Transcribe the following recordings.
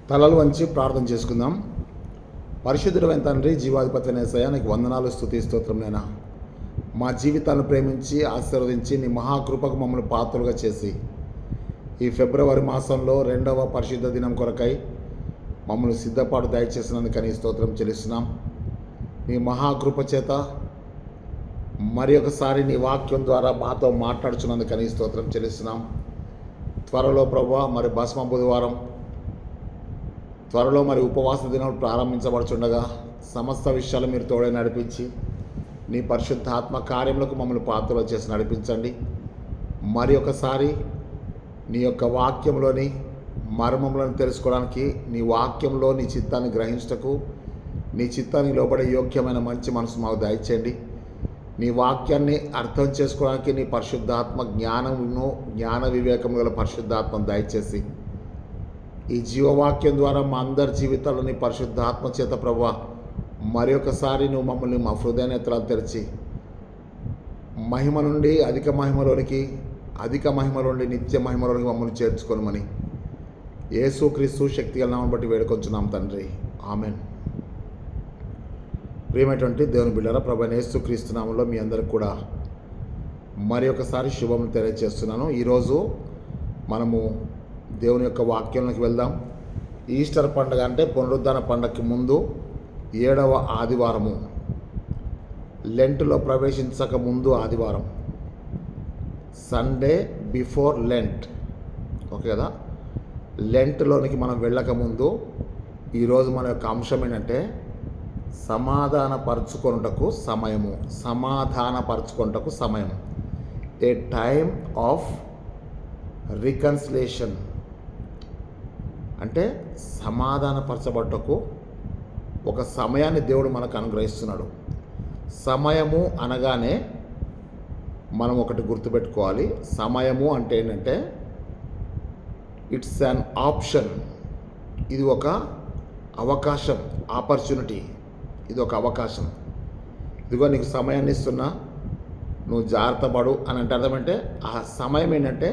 తలలు వంచి ప్రార్థన చేసుకుందాం. పరిశుద్ధుడైన తండ్రి, జీవాధిపతి యేసయ్య, నీకు వందనాలు, స్తుతి, స్తోత్రం. నైనా మా జీవితాలను ప్రేమించి ఆశీర్వదించి నీ మహాకృపకు మమ్మల్ని పాత్రలుగా చేసి ఈ ఫిబ్రవరి మాసంలో 2వ పరిశుద్ధ దినం కొరకై మమ్మల్ని సిద్ధపాటు దయచేసినందుకని స్తోత్రం చెల్లిస్తున్నాం. నీ మహాకృప చేత మరి ఒకసారి నీ వాక్యం ద్వారా మాతో మాట్లాడుచున్నందుకని స్తోత్రం చెల్లిస్తున్నాం. త్వరలో ప్రభువా మరి భస్మ బుధవారం, త్వరలో మరి ఉపవాస దినం ప్రారంభించబడుచుండగా సమస్త విషయాలు మీరు తోడే నడిపించి నీ పరిశుద్ధ ఆత్మ కార్యములకు మమ్మల్ని పాత్రలు చేసి నడిపించండి. మరి ఒకసారి నీ యొక్క వాక్యంలోని మర్మములను తెలుసుకోవడానికి, నీ వాక్యంలో నీ చిత్తాన్ని గ్రహించటకు, నీ చిత్తానికి లోబడే యోగ్యమైన మంచి మనసు మాకు దయచేయండి. నీ వాక్యాన్ని అర్థం చేసుకోవడానికి నీ పరిశుద్ధాత్మ జ్ఞాన వివేకం గల పరిశుద్ధాత్మను దయచేసి ఈ జీవవాక్యం ద్వారా మా అందరి జీవితాల్లో నీ పరిశుద్ధాత్మ చేత ప్రభువా మరి ఒకసారి నువ్వు మమ్మల్ని మా హృదయ నేత్రాలు తెరిచి మహిమ నుండి అధిక మహిమలోనికి, అధిక మహిమలోండి నిత్య మహిమలోనికి మమ్మల్ని చేర్చుకోనమని యేసుక్రీస్తు శక్తిగల నామమును బట్టి వేడుకొంచున్నాం తండ్రి, ఆమెన్. ప్రియమైనటువంటి దేవుని బిడ్డలారా, ప్రభువైన యేసుక్రీస్తు నామములో మీ అందరికి కూడా మరి ఒకసారి శుభములు తెలియజేస్తున్నాను. ఈరోజు మనము దేవుని యొక్క వాక్యంలోకి వెళ్దాం. ఈస్టర్ పండుగ అంటే పునరుద్ధాన పండుగకి ముందు 7వ ఆదివారము, లెంట్లో ప్రవేశించక ముందు ఆదివారం, సండే బిఫోర్ లెంట్. ఓకే కదా? లెంట్లోనికి మనం వెళ్ళకముందు ఈరోజు మన యొక్క అంశం ఏంటంటే సమాధానపరచుకొనుటకు సమయము. సమాధానపరచుకొనుటకు సమయం, ఏ టైమ్ ఆఫ్ రికన్సిలేషన్. అంటే సమాధానపరచబట్టకు ఒక సమయాన్ని దేవుడు మనకు అనుగ్రహిస్తున్నాడు. సమయము అనగానే మనం ఒకటి గుర్తుపెట్టుకోవాలి. సమయము అంటే ఏంటంటే ఇట్స్ అన్ ఆప్షన్. ఇది ఒక అవకాశం, ఆపర్చునిటీ. ఇది ఒక అవకాశం. ఇదిగో నీకు సమయాన్ని ఇస్తున్నా, నువ్వు జాగ్రత్త పడు అని అంటే అర్థమంటే ఆ సమయం ఏంటంటే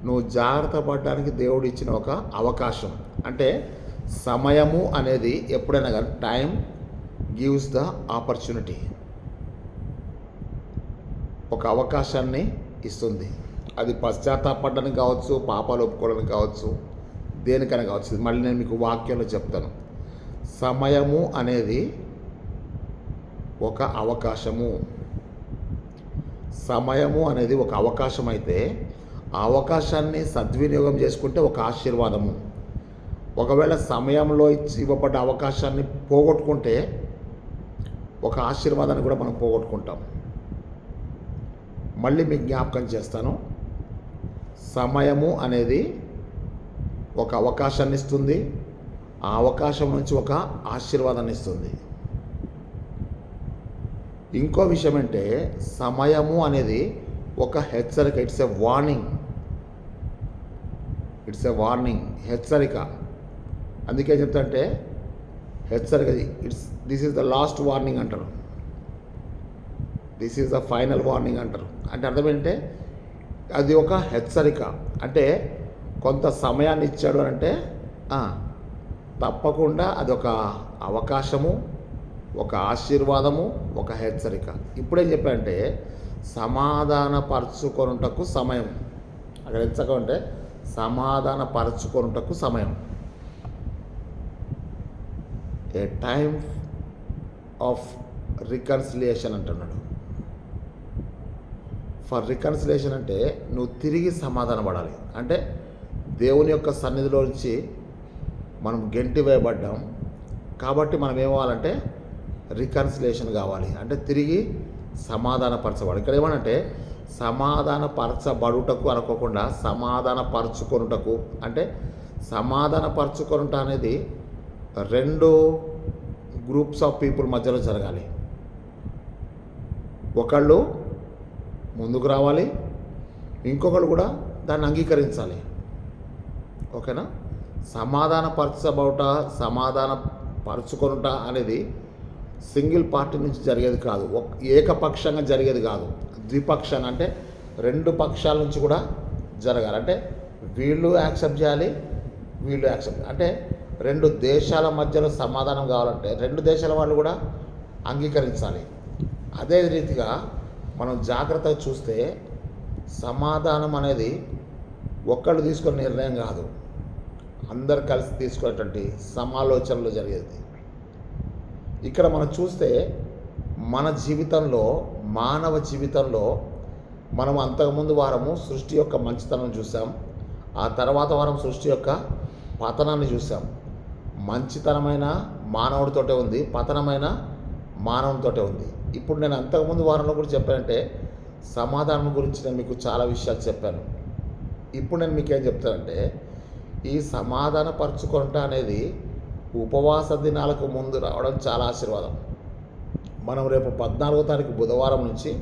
నువ్వు జాగ్రత్త పడడానికి దేవుడు ఇచ్చిన ఒక అవకాశం. అంటే సమయము అనేది ఎప్పుడైనా కానీ టైం గివ్స్ ద ఆపర్చునిటీ, ఒక అవకాశాన్ని ఇస్తుంది. అది పశ్చాత్తాపడడానికి కావచ్చు, పాపాలు ఒప్పుకోవడానికి కావచ్చు, దేనికైనా కావచ్చు. మళ్ళీ నేను మీకు వాక్యంలో చెప్తాను. సమయము అనేది ఒక అవకాశము. సమయము అనేది ఒక అవకాశం అయితే ఆ అవకాశాన్ని సద్వినియోగం చేసుకుంటే ఒక ఆశీర్వాదము. ఒకవేళ సమయంలో ఇవ్వబడ్డ అవకాశాన్ని పోగొట్టుకుంటే ఒక ఆశీర్వాదాన్ని కూడా మనం పోగొట్టుకుంటాం. మళ్ళీ మీకు జ్ఞాపకం చేస్తాను. సమయము అనేది ఒక అవకాశాన్ని ఇస్తుంది, ఆ అవకాశం నుంచి ఒక ఆశీర్వాదాన్ని ఇస్తుంది. ఇంకో విషయం అంటే సమయము అనేది ఒక హెచ్చరిక. It's a warning. It's a warning, హెచ్చరిక. అందుకే చెప్తాంటే హెచ్చరిక. This is the last warning అంటారు, this is the final warning అంటారు. అంటే అర్థం ఏంటంటే అది ఒక హెచ్చరిక. అంటే కొంత సమయాన్ని ఇచ్చాడు అని అంటే తప్పకుండా అదొక అవకాశము, ఒక ఆశీర్వాదము, ఒక హెచ్చరిక. ఇప్పుడేం చెప్పారంటే సమాధానపరచుకొనుటకు సమయం. అక్కడ హెచ్చరిక అంటే సమాధానపరచుకొనుటకు సమయం, ఏ టైమ్ ఆఫ్ రికన్సిలియేషన్ అంటున్నాడు. ఫర్ రికన్సిలియేషన్ అంటే నువ్వు తిరిగి సమాధాన పడాలి. అంటే దేవుని యొక్క సన్నిధిలో నుంచి మనం గెంటి వేయబడ్డాం కాబట్టి మనం ఏమవ్వాలంటే రికన్సిలేషన్ కావాలి. అంటే తిరిగి సమాధానపరచబడాలి. ఇక్కడ ఏమనంటే సమాధానపరచబడుటకు అనుకోకుండా సమాధానపరచుకొనుటకు. అంటే సమాధానపరచుకొనుట అనేది 2 గ్రూప్స్ ఆఫ్ పీపుల్ మధ్యలో జరగాలి. ఒకళ్ళు ముందుకు రావాలి, ఇంకొకళ్ళు కూడా దాన్ని అంగీకరించాలి. ఓకేనా? సమాధానపరచుకొనుట అనేది సింగిల్ పార్టీ నుంచి జరిగేది కాదు, ఏకపక్షంగా జరిగేది కాదు. ద్విపక్షంగా అంటే 2 పక్షాల నుంచి కూడా జరగాలి. అంటే వీళ్ళు యాక్సెప్ట్ చేయాలి, వీళ్ళు యాక్సెప్ట్. అంటే రెండు దేశాల మధ్యలో సమాధానం కావాలంటే రెండు దేశాల వాళ్ళు కూడా అంగీకరించాలి. అదే రీతిగా మనం జాగ్రత్తగా చూస్తే సమాధానం అనేది ఒక్కళ్ళు తీసుకునే నిర్ణయం కాదు, అందరు కలిసి తీసుకునేటువంటి సమాలోచనలు జరిగేది. ఇక్కడ మనం చూస్తే మన జీవితంలో, మానవ జీవితంలో మనం అంతకుముందు వారము సృష్టి యొక్క మంచితనం చూసాం, ఆ తర్వాత వారం సృష్టి యొక్క పతనాన్ని చూసాం. మంచితనమైన మానవుడితోటే ఉంది, పతనమైన మానవునితోటే ఉంది. ఇప్పుడు నేను అంతకుముందు వారంలో కూడా చెప్పానంటే సమాధానం గురించి నేను మీకు చాలా విషయాలు చెప్పాను. ఇప్పుడు నేను మీకు ఏం చెప్తానంటే ఈ సమాధానపరచుకుంట అనేది ఉపవాస దినాలకు ముందు రావడం చాలా ఆశీర్వాదం. మనం రేపు 14వ తారీఖు బుధవారం నుంచి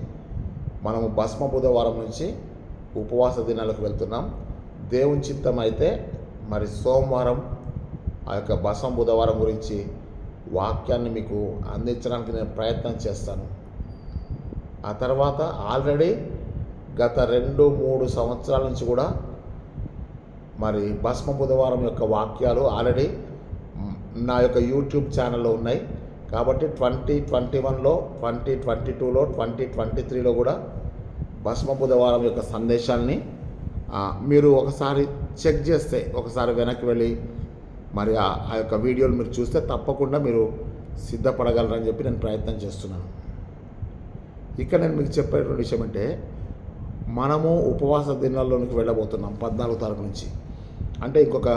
మనము భస్మ బుధవారం నుంచి ఉపవాస దినాలకు వెళ్తున్నాం. దేవుని చిత్తం అయితే మరి సోమవారం ఆ యొక్క భస్మ బుధవారం గురించి వాక్యాన్ని మీకు అందించడానికి నేను ప్రయత్నం చేస్తాను. ఆ తర్వాత ఆల్రెడీ గత 2-3 సంవత్సరాల నుంచి కూడా మరి భస్మ బుధవారం యొక్క వాక్యాలు ఆల్రెడీ నా యొక్క యూట్యూబ్ ఛానల్లో ఉన్నాయి. కాబట్టి 2021లో, 2022లో, 2023లో కూడా భస్మ బుధవారం యొక్క సందేశాన్ని మీరు ఒకసారి చెక్ చేస్తే, ఒకసారి వెనక్కి వెళ్ళి మరి ఆ యొక్క వీడియోలు మీరు చూస్తే తప్పకుండా మీరు సిద్ధపడగలరని చెప్పి నేను ప్రయత్నం చేస్తున్నాను. ఇక్కడ నేను మీకు చెప్పేటువంటి విషయం అంటే మనము ఉపవాస దినాల్లోనికి వెళ్ళబోతున్నాం 14వ తారీఖు నుంచి. అంటే ఇంకొక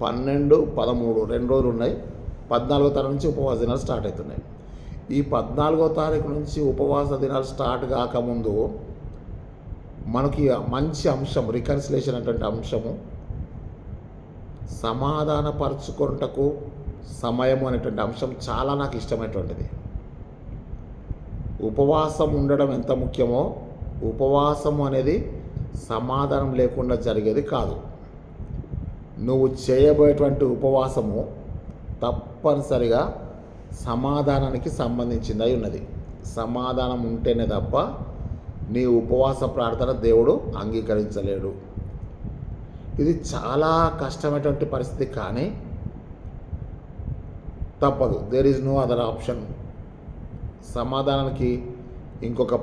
12, 13 2 రోజులు ఉన్నాయి. 14వ తారీఖు నుంచి ఉపవాస దినాలు స్టార్ట్ అవుతున్నాయి. ఈ 14వ తారీఖు నుంచి ఉపవాస దినాలు స్టార్ట్ కాకముందు మనకి మంచి అంశం, రికన్సిలేషన్ అటువంటి అంశము, సమాధానపరచుకొనుటకు సమయము అనేటువంటి అంశం చాలా నాకు ఇష్టమైనటువంటిది. ఉపవాసం ఉండడం ఎంత ముఖ్యమో, ఉపవాసము అనేది సమాధానం లేకుండా జరిగేది కాదు. నువ్వు చేయబోయేటువంటి ఉపవాసము తప్పనిసరిగా సమాధానానికి సంబంధించిందై ఉన్నది. సమాధానం ఉంటేనే తప్ప నీ ఉపవాస ప్రార్థన దేవుడు అంగీకరించలేడు. ఇది చాలా కష్టమైనటువంటి పరిస్థితి, కానీ తప్పదు. There is no other option. సమాధానానికి ఇంకొక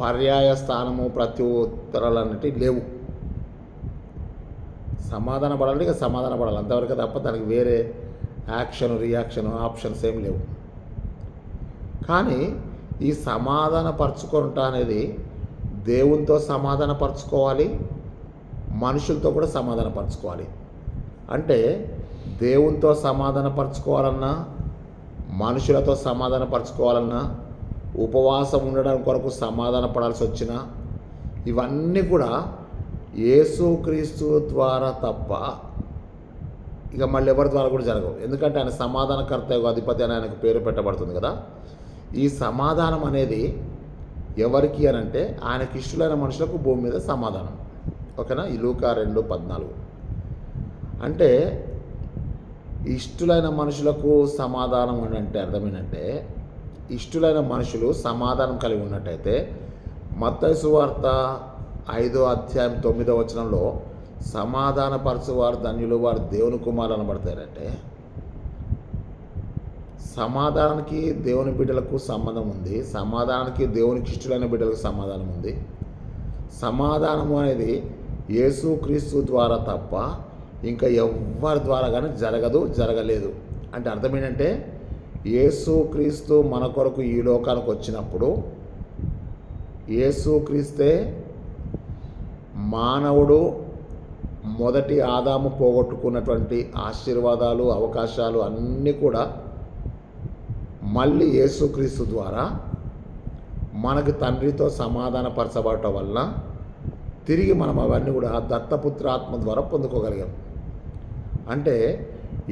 పర్యాయ స్థానము, ప్రత్యుత్తరాలన్నిటి లేవు. సమాధాన పడాలి, ఇక సమాధాన పడాలి అంతవరకు తప్ప దానికి వేరే యాక్షన్, రియాక్షన్, ఆప్షన్స్ ఏం లేవు. కానీ ఈ సమాధాన పరచుకుంట అనేది దేవునితో సమాధాన పరచుకోవాలి, మనుషులతో కూడా సమాధాన పరచుకోవాలి. అంటే దేవునితో సమాధాన పరచుకోవాలన్నా, మనుషులతో సమాధాన పరచుకోవాలన్నా, ఉపవాసం ఉండడం కొరకు సమాధాన పడాల్సి వచ్చినా, ఇవన్నీ కూడా యేసుక్రీస్తు ద్వారా తప్ప ఇక మళ్ళీ ఎవరి ద్వారా కూడా జరగవు. ఎందుకంటే ఆయన సమాధానకర్త, అధిపతి అని ఆయనకు పేరు పెట్టబడుతుంది కదా. ఈ సమాధానం అనేది ఎవరికి అని అంటే ఆయనకి ఇష్టలైన మనుషులకు భూమి మీద సమాధానం. ఓకేనా? ఈ లూకా 2:14 అంటే ఇష్టలైన మనుషులకు సమాధానం అని అంటే అర్థం ఏంటంటే, ఇష్టలైన మనుషులు సమాధానం కలిగి ఉన్నట్టయితే మత్తయి సువార్త 5వ అధ్యాయం 9వ వచనంలో సమాధానపరచువారు ధన్యులు, వారు దేవుని కుమారులు అనబడతారంటే సమాధానానికి దేవుని బిడ్డలకు సంబంధం ఉంది. సమాధానానికి దేవునికి ఇష్టలైన బిడ్డలకు సమాధానం ఉంది. సమాధానము అనేది యేసుక్రీస్తు ద్వారా తప్ప ఇంకా ఎవరి ద్వారా కానీ జరగదు, జరగలేదు. అంటే అర్థం ఏంటంటే యేసుక్రీస్తు మన కొరకు ఈ లోకానికి వచ్చినప్పుడు యేసుక్రీస్తే మానవుడు మొదటి ఆదాము పోగొట్టుకున్నటువంటి ఆశీర్వాదాలు, అవకాశాలు అన్నీ కూడా మళ్ళీ యేసుక్రీస్తు ద్వారా మనకు తండ్రితో సమాధానపరచబడటం వల్ల తిరిగి మనం అవన్నీ కూడా దత్తపుత్రాత్మ ద్వారా పొందుకోగలిగాం. అంటే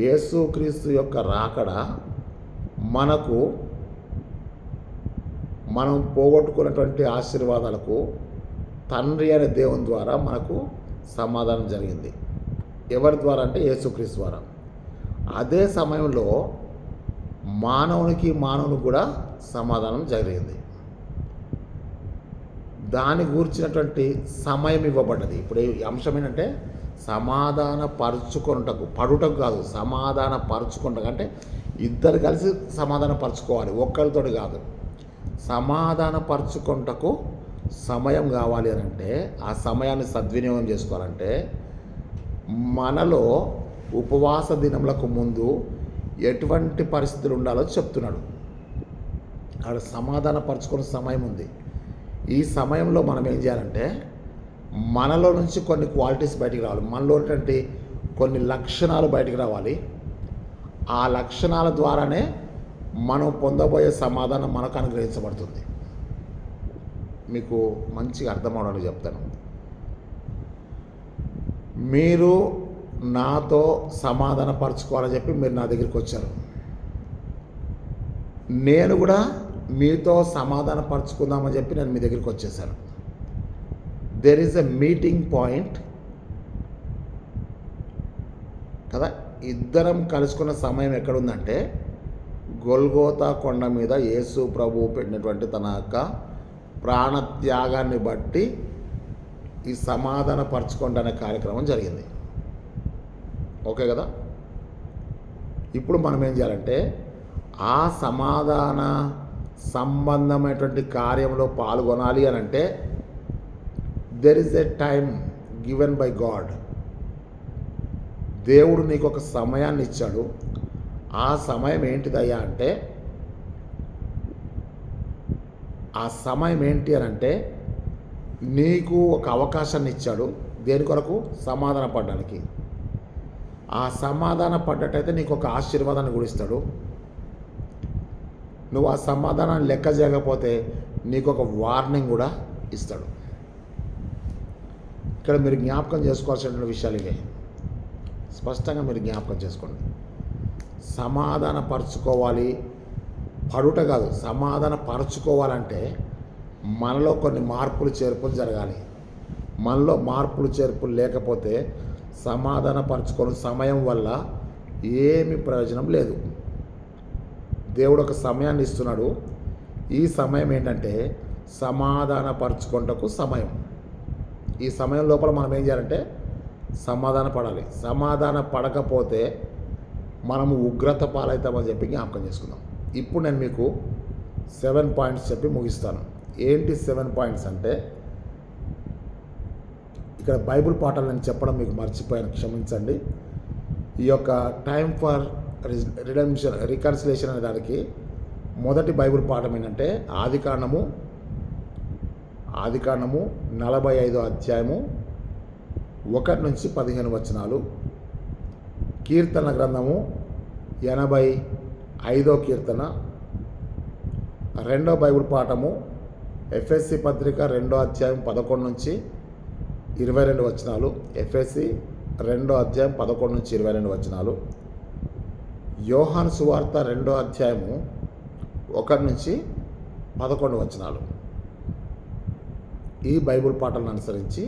యేసుక్రీస్తు యొక్క రాకడ మనకు మనం పోగొట్టుకున్నటువంటి ఆశీర్వాదాలకు తండ్రి అనే దేవుని ద్వారా మనకు సమాధానం జరిగింది. ఎవరి ద్వారా అంటే యేసుక్రీస్తు ద్వారా. అదే సమయంలో మానవునికి కూడా సమాధానం జరిగింది. దాని గురించినటువంటి సమయం ఇవ్వబడ్డది. ఇప్పుడు ఈ అంశం ఏంటంటే సమాధాన పరుచుకొనుటకు, పడుటకు కాదు, సమాధాన పరుచుకొనుటకు అంటే ఇద్దరు కలిసి సమాధాన పరుచుకోవాలి, ఒక్కరితోటి కాదు. సమాధాన పరుచుకొనుటకు సమయం కావాలి అని అంటే, ఆ సమయాన్ని సద్వినియోగం చేసుకోవాలంటే మనలో ఉపవాస దినములకు ముందు ఎటువంటి పరిస్థితులు ఉండాలో చెప్తున్నాడు. అక్కడ సమాధాన పరుచుకునే సమయం ఉంది. ఈ సమయంలో మనం ఏం చేయాలంటే మనలో నుంచి కొన్ని క్వాలిటీస్ బయటికి రావాలి, మనలో ఉన్నటువంటి కొన్ని లక్షణాలు బయటికి రావాలి. ఆ లక్షణాల ద్వారానే మనం పొందబోయే సమాధానం మనకు అనుగ్రహించబడుతుంది. మీకు మంచిగా అర్థం అవడానికి చెప్తాను. మీరు నాతో సమాధాన పరచుకోవాలని చెప్పి మీరు నా దగ్గరికి వచ్చారు, నేను కూడా మీతో సమాధాన పరచుకుందామని చెప్పి నేను మీ దగ్గరికి వచ్చేసాను. There is a meeting point కదా. ఇద్దరం కలుసుకున్న సమయం ఎక్కడుందంటే గొల్గోతా కొండ మీద యేసు ప్రభువు పెట్టినటువంటి తన యొక్క ప్రాణత్యాగాన్ని బట్టి ఈ సమాధాన పరచుకోండి అనే కార్యక్రమం జరిగింది. ఓకే కదా. ఇప్పుడు మనం ఏం చేయాలంటే ఆ సమాధాన సంబంధమైనటువంటి కార్యంలో పాల్గొనాలి అని అంటే there is a time given by God. దేవుడు నీకు ఒక సమయాన్ని ఇచ్చాడు. ఆ సమయం ఏంటిదయ్యా అంటే, ఆ సమయం ఏంటి అని అంటే నీకు ఒక అవకాశాన్ని ఇచ్చాడు. దేని కొరకు? సమాధాన పడడానికి. ఆ సమాధాన పడ్డట్టయితే నీకు ఒక ఆశీర్వాదాన్ని కూడా ఇస్తాడు. నువ్వు ఆ సమాధానాన్ని లెక్క చేయకపోతే నీకు ఒక వార్నింగ్ కూడా ఇస్తాడు. ఇక్కడ మీరు జ్ఞాపకం చేసుకోవాల్సిన విషయాలు ఇవే. స్పష్టంగా మీరు జ్ఞాపకం చేసుకోండి. సమాధాన పరుచుకోవాలి, పడుట కాదు, సమాధాన పరుచుకోవాలంటే మనలో కొన్ని మార్పులు చేర్పులు జరగాలి. మనలో మార్పులు చేర్పులు లేకపోతే సమాధాన పరుచుకోని సమయం వల్ల ఏమి ప్రయోజనం లేదు. దేవుడు ఒక సమయాన్ని ఇస్తున్నాడు. ఈ సమయం ఏంటంటే సమాధాన పరుచుకొనుటకు సమయం. ఈ సమయం లోపల మనం ఏం చేయాలంటే సమాధాన పడాలి. సమాధాన పడకపోతే మనము ఉగ్రత పాలవుతామని చెప్పి జ్ఞాపకం చేసుకుందాం. ఇప్పుడు నేను మీకు 7 పాయింట్స్ చెప్పి ముగిస్తాను. ఏంటి 7 పాయింట్స్ అంటే, ఇక్కడ బైబిల్ పాఠాలు నేను చెప్పడం మీకు మర్చిపోయాను, క్షమించండి. ఈ యొక్క టైమ్ ఫర్ రికన్సిలేషన్ అనే దానికి మొదటి బైబిల్ పాఠం ఏంటంటే ఆదికాండము 45వ అధ్యాయము 1 నుంచి 15 వచనాలు, కీర్తన గ్రంథము 85వ కీర్తన. రెండో బైబిల్ పాఠము ఎఫ్ఎస్సి పత్రిక 2వ అధ్యాయం 11 నుంచి 22 వచనాలు. ఎఫ్ఎస్సి 2వ అధ్యాయం 11 నుంచి 22 వచనాలు. యోహాను సువార్త 2వ అధ్యాయము 1 నుంచి 11 వచనాలు. ఈ బైబిల్ పాఠాలను అనుసరించి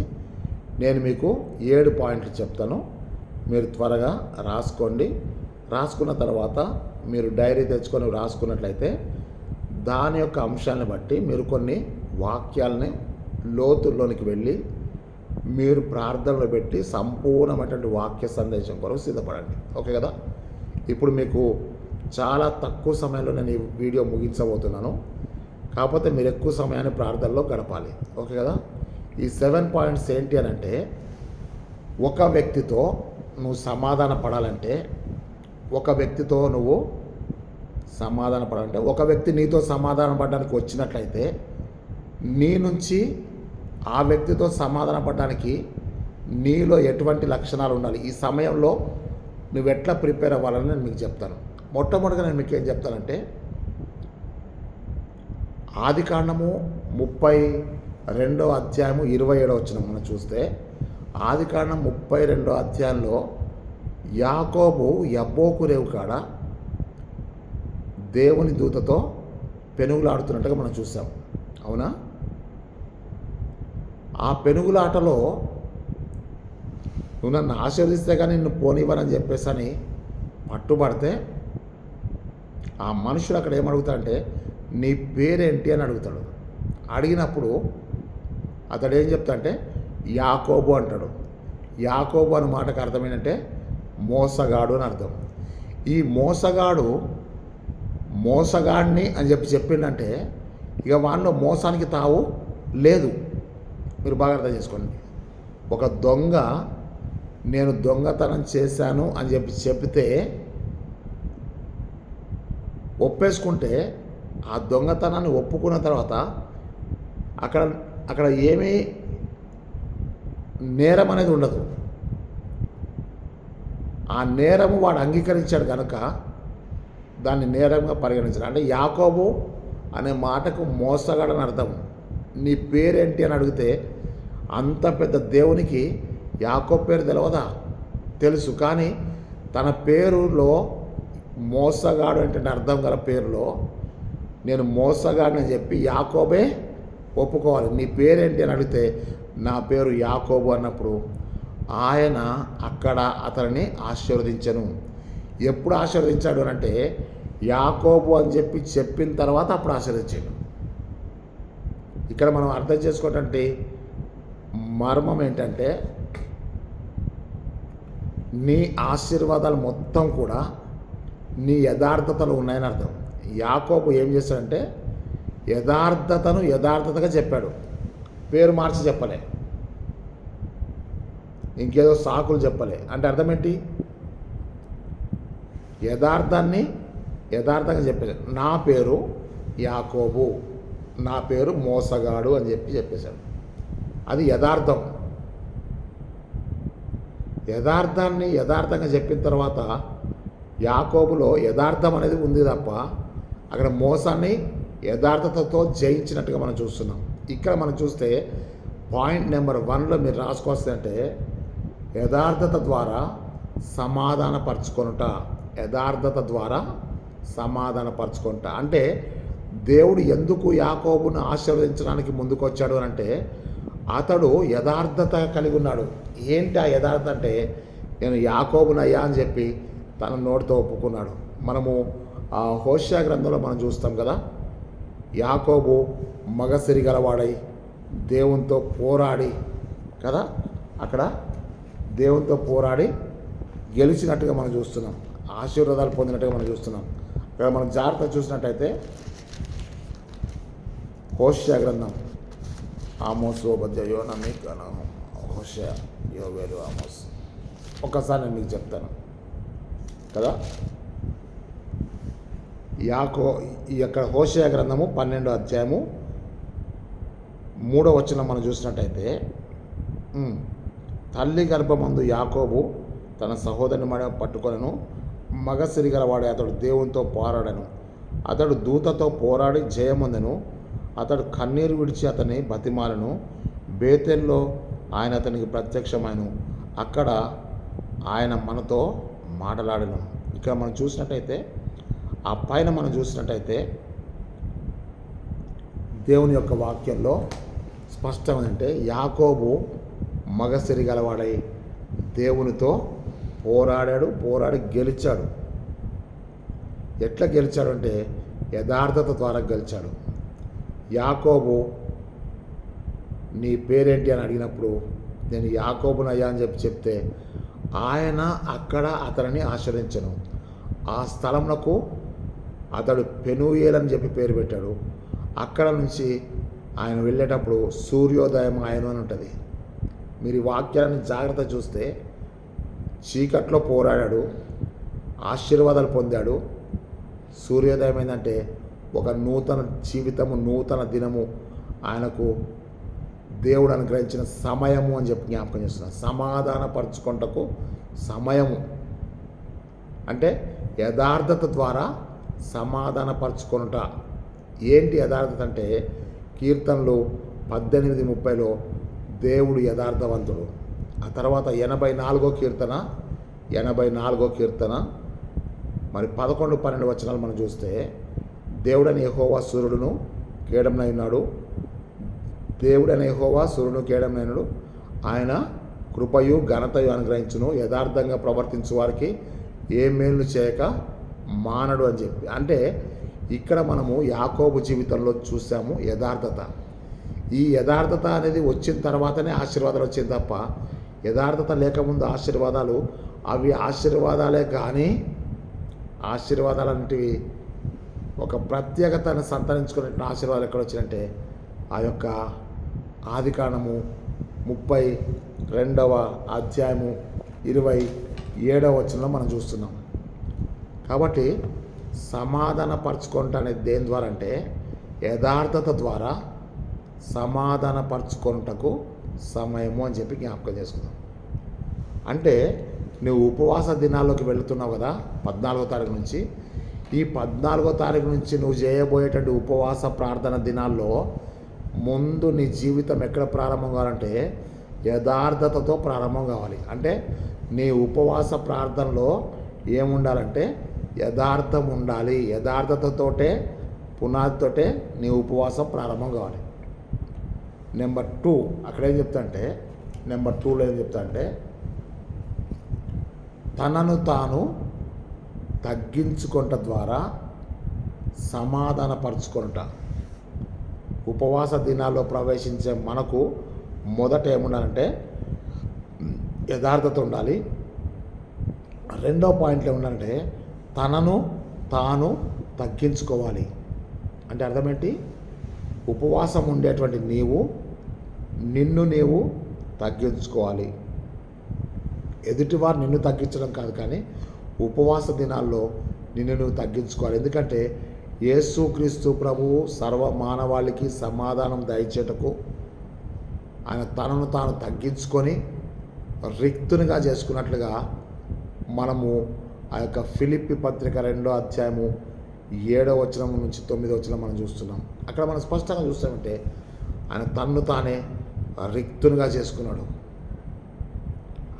నేను మీకు 7 పాయింట్లు చెప్తాను. మీరు త్వరగా రాసుకోండి. రాసుకున్న తర్వాత మీరు డైరీ తెచ్చుకొని రాసుకున్నట్లయితే దాని యొక్క అంశాలను బట్టి మీరు కొన్ని వాక్యాలని లోతుల్లోనికి వెళ్ళి మీరు ప్రార్థనలు పెట్టి సంపూర్ణమైనటువంటి వాక్య సందేశం కొరకు సిద్ధపడండి. ఓకే కదా. ఇప్పుడు మీకు చాలా తక్కువ సమయంలో నేను ఈ వీడియో ముగించబోతున్నాను. కాకపోతే మీరు ఎక్కువ సమయాన్ని ప్రార్థనలో గడపాలి. ఓకే కదా. ఈ 7 పాయింట్స్ ఏంటి అని అంటే, ఒక వ్యక్తితో నువ్వు సమాధాన పడాలంటే, ఒక వ్యక్తితో నువ్వు సమాధాన పడాలంటే, ఒక వ్యక్తి నీతో సమాధాన పడడానికి వచ్చినట్లయితే నీ నుంచి ఆ వ్యక్తితో సమాధాన పడడానికి నీలో ఎటువంటి లక్షణాలు ఉండాలి, ఈ సమయంలో నువ్వు ఎట్లా ప్రిపేర్ అవ్వాలని నేను మీకు చెప్తాను. మొట్టమొదటిగా నేను మీకు ఏం చెప్తానంటే, ఆదికాండము 32వ అధ్యాయము 27వ వచనం మనం చూస్తే, ఆదికాండం 32వ అధ్యాయంలో యాకోబు యబ్బోకు రేవు కాడ దేవుని దూతతో పెనుగులాడుతున్నట్టుగా మనం చూసాం. అవునా? ఆ పెనుగులాటలో నువ్వు నన్ను ఆశీర్వదిస్తే కానీ నిన్ను పోనివ్వనని చెప్పేసి అని పట్టుబడితే ఆ మనుషుడు అక్కడ ఏమడుగుతాడంటే నీ పేరేంటి అని అడుగుతాడు. అడిగినప్పుడు అతడు ఏం చెప్తాడంటే యాకోబు అంటాడు. యాకోబు అనే మాటకు అర్థం ఏంటంటే మోసగాడు అని అర్థం. ఈ మోసగాడిని అని చెప్పిండంటే ఇక వాళ్ళలో మోసానికి తావు లేదు. మీరు బాగా అర్థం చేసుకోండి. ఒక దొంగ నేను దొంగతనం చేశాను అని చెప్తే ఒప్పేసుకుంటే ఆ దొంగతనాన్ని ఒప్పుకున్న తర్వాత అక్కడ ఏమీ నేరం అనేది ఉండదు. ఆ నేరము వాడు అంగీకరించాడు కనుక దాన్ని నేరంగా పరిగణించాడు. అంటే యాకోబు అనే మాటకు మోసగాడని అర్థం. నీ పేరేంటి అని అడిగితే అంత పెద్ద దేవునికి యాకోబు పేరు తెలియదా? తెలుసు. కానీ తన పేరులో మోసగాడు అంటే అర్థం గల పేరులో నేను మోసగాడని చెప్పి యాకోబే ఒప్పుకోవాలి. నీ పేరేంటి అని అడిగితే నా పేరు యాకోబు అన్నప్పుడు ఆయన అక్కడ అతనిని ఆశీర్వదించను. ఎప్పుడు ఆశీర్వదించాడు అని అంటే యాకోబు అని చెప్పిన తర్వాత అప్పుడు ఆశీర్వదించాడు. ఇక్కడ మనం అర్థం చేసుకోవటంటే మర్మం ఏంటంటే నీ ఆశీర్వాదాలు మొత్తం కూడా నీ యథార్థతలు ఉన్నాయని అర్థం. యాకోబు ఏం చేశాడంటే యథార్థతగా చెప్పాడు. పేరు మార్చి చెప్పలే, ఇంకేదో సాకులు చెప్పలే. అంటే అర్థం ఏంటి? యథార్థంగా చెప్పేశాడు. నా పేరు యాకోబు, నా పేరు మోసగాడు అని చెప్పేశాడు. అది యథార్థం. యథార్థంగా చెప్పిన తర్వాత యాకోబులో యథార్థం అనేది ఉంది తప్ప అక్కడ మోసాన్ని యథార్థతతో జయించినట్టుగా మనం చూస్తున్నాం. ఇక్కడ మనం చూస్తే పాయింట్ నెంబర్ 1లో మీరు రాసుకోవాల్సిందంటే యథార్థత ద్వారా సమాధానపరచుకుంటా. అంటే దేవుడు ఎందుకు యాకోబును ఆశీర్వదించడానికి ముందుకు వచ్చాడు అని అంటే అతడు యథార్థత కలిగి ఉన్నాడు. ఏంటి ఆ యథార్థత అంటే నేను యాకోబునయ్యా అని చెప్పి తన నోటితో ఒప్పుకున్నాడు. మనము ఆ హోషేయ గ్రంథంలో మనం చూస్తాం కదా, యాకోబు మగసిరి గలవాడై దేవునితో పోరాడి కదా, అక్కడ దేవునితో పోరాడి గెలిచినట్టుగా మనం చూస్తున్నాం, ఆశీర్వాదాలు పొందినట్టుగా మనం చూస్తున్నాం. ఇక్కడ మనం జాగ్రత్త చూసినట్టయితే హోషేయ గ్రంథం ఆమోసు ఓబద్య హోషేయ యోవేలు ఆమోస్ ఒక్కసారి నేను మీకు చెప్తాను కదా. ఈ యొక్క హోషేయ గ్రంథము 12వ అధ్యాయము 3వ వచనం మనం చూసినట్టయితే తల్లి గర్భమందు యాకోబు తన సహోదరుని మడ పట్టుకొనను, మగసిరి గలవాడే అతడు దేవునితో పోరాడను. అతడు దూతతో పోరాడి జయముందెను. అతడు కన్నీరు విడిచి అతని బతిమాలను. బేతెల్లో ఆయన అతనికి ప్రత్యక్షమైను. అక్కడ ఆయన మనతో మాట్లాడను. ఇక్కడ మనం చూసినట్టయితే ఆ పైన మనం చూసినట్టయితే దేవుని యొక్క వాక్యంలో స్పష్టమైందంటే యాకోబు మగసిరి గలవాడై దేవునితో పోరాడి గెలిచాడు. ఎట్లా గెలిచాడు అంటే యథార్థత ద్వారా గెలిచాడు. యాకోబు నీ పేరేంటి అని అడిగినప్పుడు నేను యాకోబునయ్యా అని చెప్తే ఆయన అక్కడ అతనిని ఆశ్రయించను. ఆ స్థలంలో అతడు పెనూయేల్ అని చెప్పి పేరు పెట్టాడు. అక్కడ నుంచి ఆయన వెళ్ళేటప్పుడు సూర్యోదయం ఆయన అని ఉంటుంది. మీరు ఈ వాక్యాన్ని జాగ్రత్త చూస్తే చీకట్లో పోరాడాడు, ఆశీర్వాదాలు పొందాడు. సూర్యోదయం ఏంటంటే ఒక నూతన జీవితము, నూతన దినము ఆయనకు దేవుడు అనుగ్రహించిన సమయము అని చెప్పి జ్ఞాపకం చేస్తున్నాను. సమాధానపరచుకుంటకు సమయము అంటే యథార్థత ద్వారా సమాధానపరచుకొనుట. ఏంటి యథార్థత అంటే కీర్తనలు 18:30లో దేవుడు యథార్థవంతుడు. ఆ తర్వాత 84వ కీర్తన మరి 11, 12 వచనాలు మనం చూస్తే దేవుడని యెహోవా సూర్యుడును కేడమునై ఉన్నాడు. ఆయన కృపయు ఘనతయు అనుగ్రహించును. యథార్థంగా ప్రవర్తించు వారికి ఏ మేలు చేయక మానడు అని చెప్పి. అంటే ఇక్కడ మనము యాకోబు జీవితంలో చూసాము యథార్థత. ఈ యథార్థత అనేది వచ్చిన తర్వాతనే ఆశీర్వాదాలు వచ్చింది తప్ప యథార్థత లేకముందు ఆశీర్వాదాలు అవి ఆశీర్వాదాలే, కానీ ఆశీర్వాదాలంటివి ఒక ప్రత్యేకతను సంతరించుకునే ఆశీర్వాదాలు ఎక్కడ వచ్చినంటే ఆ యొక్క ఆదికాండము 32వ అధ్యాయము 27వ వచనంలో మనం చూస్తున్నాం. కాబట్టి సమాధానపరచుకుంట అనేది దేని ద్వారా అంటే యథార్థత ద్వారా సమాధానపరచుకొనుటకు సమయము అని చెప్పి జ్ఞాపకం చేసుకుందాం. అంటే నువ్వు ఉపవాస దినాల్లోకి వెళుతున్నావు కదా 14వ తారీఖు నుంచి. ఈ 14వ తారీఖు నుంచి నువ్వు చేయబోయేటువంటి ఉపవాస ప్రార్థన దినాల్లో ముందు నీ జీవితం ఎక్కడ ప్రారంభం కావాలంటే యథార్థతతో ప్రారంభం కావాలి. అంటే నీ ఉపవాస ప్రార్థనలో ఏముండాలంటే యథార్థం ఉండాలి. యథార్థతతోటే పునాదితోటే నీ ఉపవాసం ప్రారంభం కావాలి. నెంబర్ 2 అక్కడ ఏం చెప్తా అంటే నెంబర్ 2లో ఏం చెప్తా అంటే తనను తాను తగ్గించుకొనుట ద్వారా సమాధానపరచుకొనుట. ఉపవాస దినాల్లో ప్రవేశించే మనకు మొదట ఏముండాలంటే యథార్థత ఉండాలి. రెండో పాయింట్లో ఏముండాలంటే తనను తాను తగ్గించుకోవాలి. అంటే అర్థమేంటి? ఉపవాసం ఉండేటువంటి నిన్ను నీవు తగ్గించుకోవాలి. ఎదుటివారు నిన్ను తగ్గించడం కాదు, కానీ ఉపవాస దినాల్లో నిన్ను నువ్వు తగ్గించుకోవాలి. ఎందుకంటే యేసుక్రీస్తు ప్రభువు సర్వ మానవాళికి సమాధానం దయచేటకు ఆయన తనను తాను తగ్గించుకొని రిక్తునిగా చేసుకున్నట్లుగా మనము ఆ యొక్క ఫిలిప్పి పత్రిక 2వ అధ్యాయము 7వ వచనం నుంచి 9వ వచనం మనం చూస్తున్నాం. అక్కడ మనం స్పష్టంగా చూస్తామంటే ఆయన తన్ను తానే రిక్తునిగా చేసుకున్నాడు.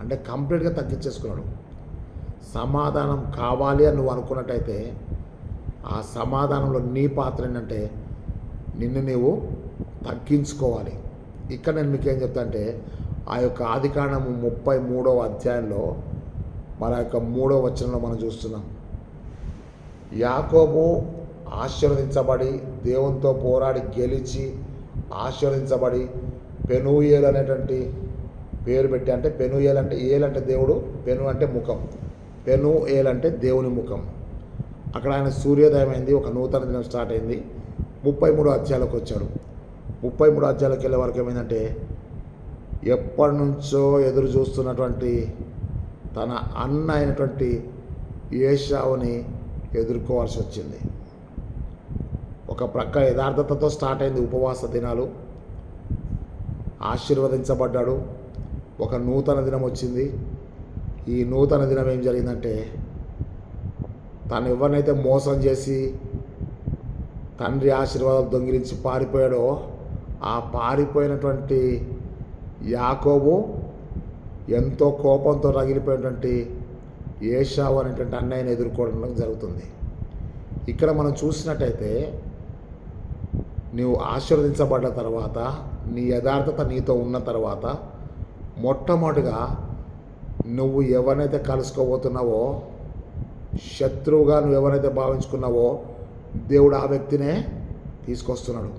అంటే కంప్లీట్గా తగ్గించేసుకున్నాడు. సమాధానం కావాలి అని నువ్వు అనుకున్నట్టయితే ఆ సమాధానంలో నీ పాత్ర ఏంటంటే నిన్ను నీవు తగ్గించుకోవాలి. ఇక్కడ నేను మీకు ఏం చెప్తా అంటే ఆ యొక్క ఆదికాండము 33వ అధ్యాయంలో మన యొక్క 3వ వచనంలో మనం చూస్తున్నాం. యాకోబు ఆశీర్వదించబడి దేవునితో పోరాడి గెలిచి ఆశీర్వదించబడి పెనూయేలు అనేటువంటి పేరు పెట్టి, అంటే పెనూయేలు అంటే ఏలు అంటే దేవుడు, పెను అంటే ముఖం, పెనూయేలు అంటే దేవుని ముఖం. అక్కడ ఆయన సూర్యోదయం అయింది, ఒక నూతన దినం స్టార్ట్ అయింది. 33 అధ్యాయాలకు వచ్చాడు. 33 అధ్యాయాలకు వెళ్ళే వరకు ఏమైందంటే ఎప్పటి నుంచో ఎదురు చూస్తున్నటువంటి తన అన్న అయినటువంటి ఏశావుని ఎదుర్కోవాల్సి వచ్చింది. ఒక ప్రక్క యథార్థతతో స్టార్ట్ అయింది ఉపవాస దినాలు, ఆశీర్వదించబడ్డాడు. ఒక నూతన దినం వచ్చింది. ఈ నూతన దినం ఏం జరిగిందంటే తను ఎవరినైతే మోసం చేసి తండ్రి ఆశీర్వాదాలు దొంగిలించి పారిపోయాడో ఆ పారిపోయినటువంటి యాకోబు ఎంతో కోపంతో రగిలిపోయినటువంటి ఏశావు అనేటువంటి అన్నయ్యని ఎదుర్కోవడం జరుగుతుంది. ఇక్కడ మనం చూసినట్టయితే నీవు ఆశీర్వదించబడ్డ తర్వాత, నీ యథార్థత నీతో ఉన్న తర్వాత మొట్టమొదటిగా నువ్వు ఎవరినైతే కలుసుకోబోతున్నావో, శత్రువుగా నువ్వు ఎవరైతే భావించుకున్నావో దేవుడు ఆ వ్యక్తినే తీసుకొస్తున్నాడు.